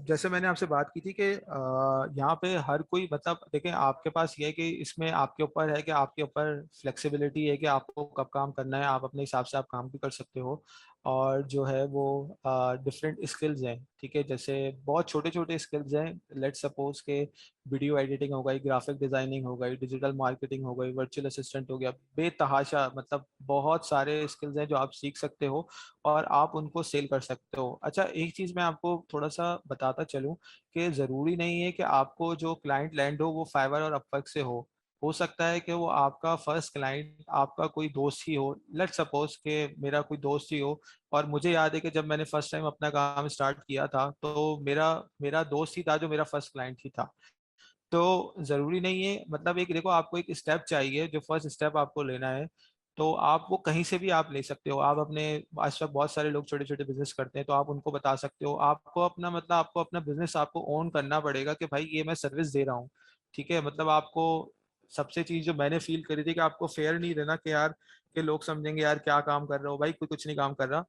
जैसे मैंने आपसे बात की थी कि यहाँ पे हर कोई, मतलब देखें आपके पास ये है कि इसमें आपके ऊपर है कि आपके ऊपर फ्लेक्सिबिलिटी है कि आपको कब काम करना है, आप अपने हिसाब से आप काम भी कर सकते हो। और जो है वो डिफरेंट स्किल्स हैं। ठीक है, जैसे बहुत छोटे छोटे स्किल्स हैं, लेट सपोज के वीडियो एडिटिंग हो गई, ग्राफिक डिजाइनिंग हो गई, डिजिटल मार्केटिंग हो गई, वर्चुअल असिस्टेंट हो गया, बेतहाशा मतलब बहुत सारे स्किल्स हैं जो आप सीख सकते हो और आप उनको सेल कर सकते हो। अच्छा एक चीज मैं आपको थोड़ा सा बताता चलूं कि जरूरी नहीं है कि आपको जो क्लाइंट लैंड हो वो फाइवर और अपवर्क से हो सकता है कि वो आपका फर्स्ट क्लाइंट आपका कोई दोस्त ही हो। लेट सपोज कि मेरा कोई दोस्त ही हो, और मुझे याद है कि जब मैंने फर्स्ट टाइम अपना काम स्टार्ट किया था तो मेरा मेरा दोस्त ही था जो मेरा फर्स्ट क्लाइंट ही था। तो जरूरी नहीं है, मतलब एक देखो आपको एक स्टेप चाहिए, जो फर्स्ट स्टेप आपको लेना है, तो आप वो कहीं से भी आप ले सकते हो। आप अपने आस पास बहुत सारे लोग छोटे छोटे बिजनेस करते हैं, तो आप उनको बता सकते हो। आपको अपना मतलब आपको अपना बिजनेस आपको ओन करना पड़ेगा कि भाई ये मैं सर्विस दे रहा हूँ, ठीक है। मतलब आपको सबसे चीज जो मैंने फील करी थी कि आपको फेयर नहीं रहना कि यार, कि लोग समझेंगे यार क्या काम कर रहे हो भाई, कोई कुछ नहीं काम कर रहा।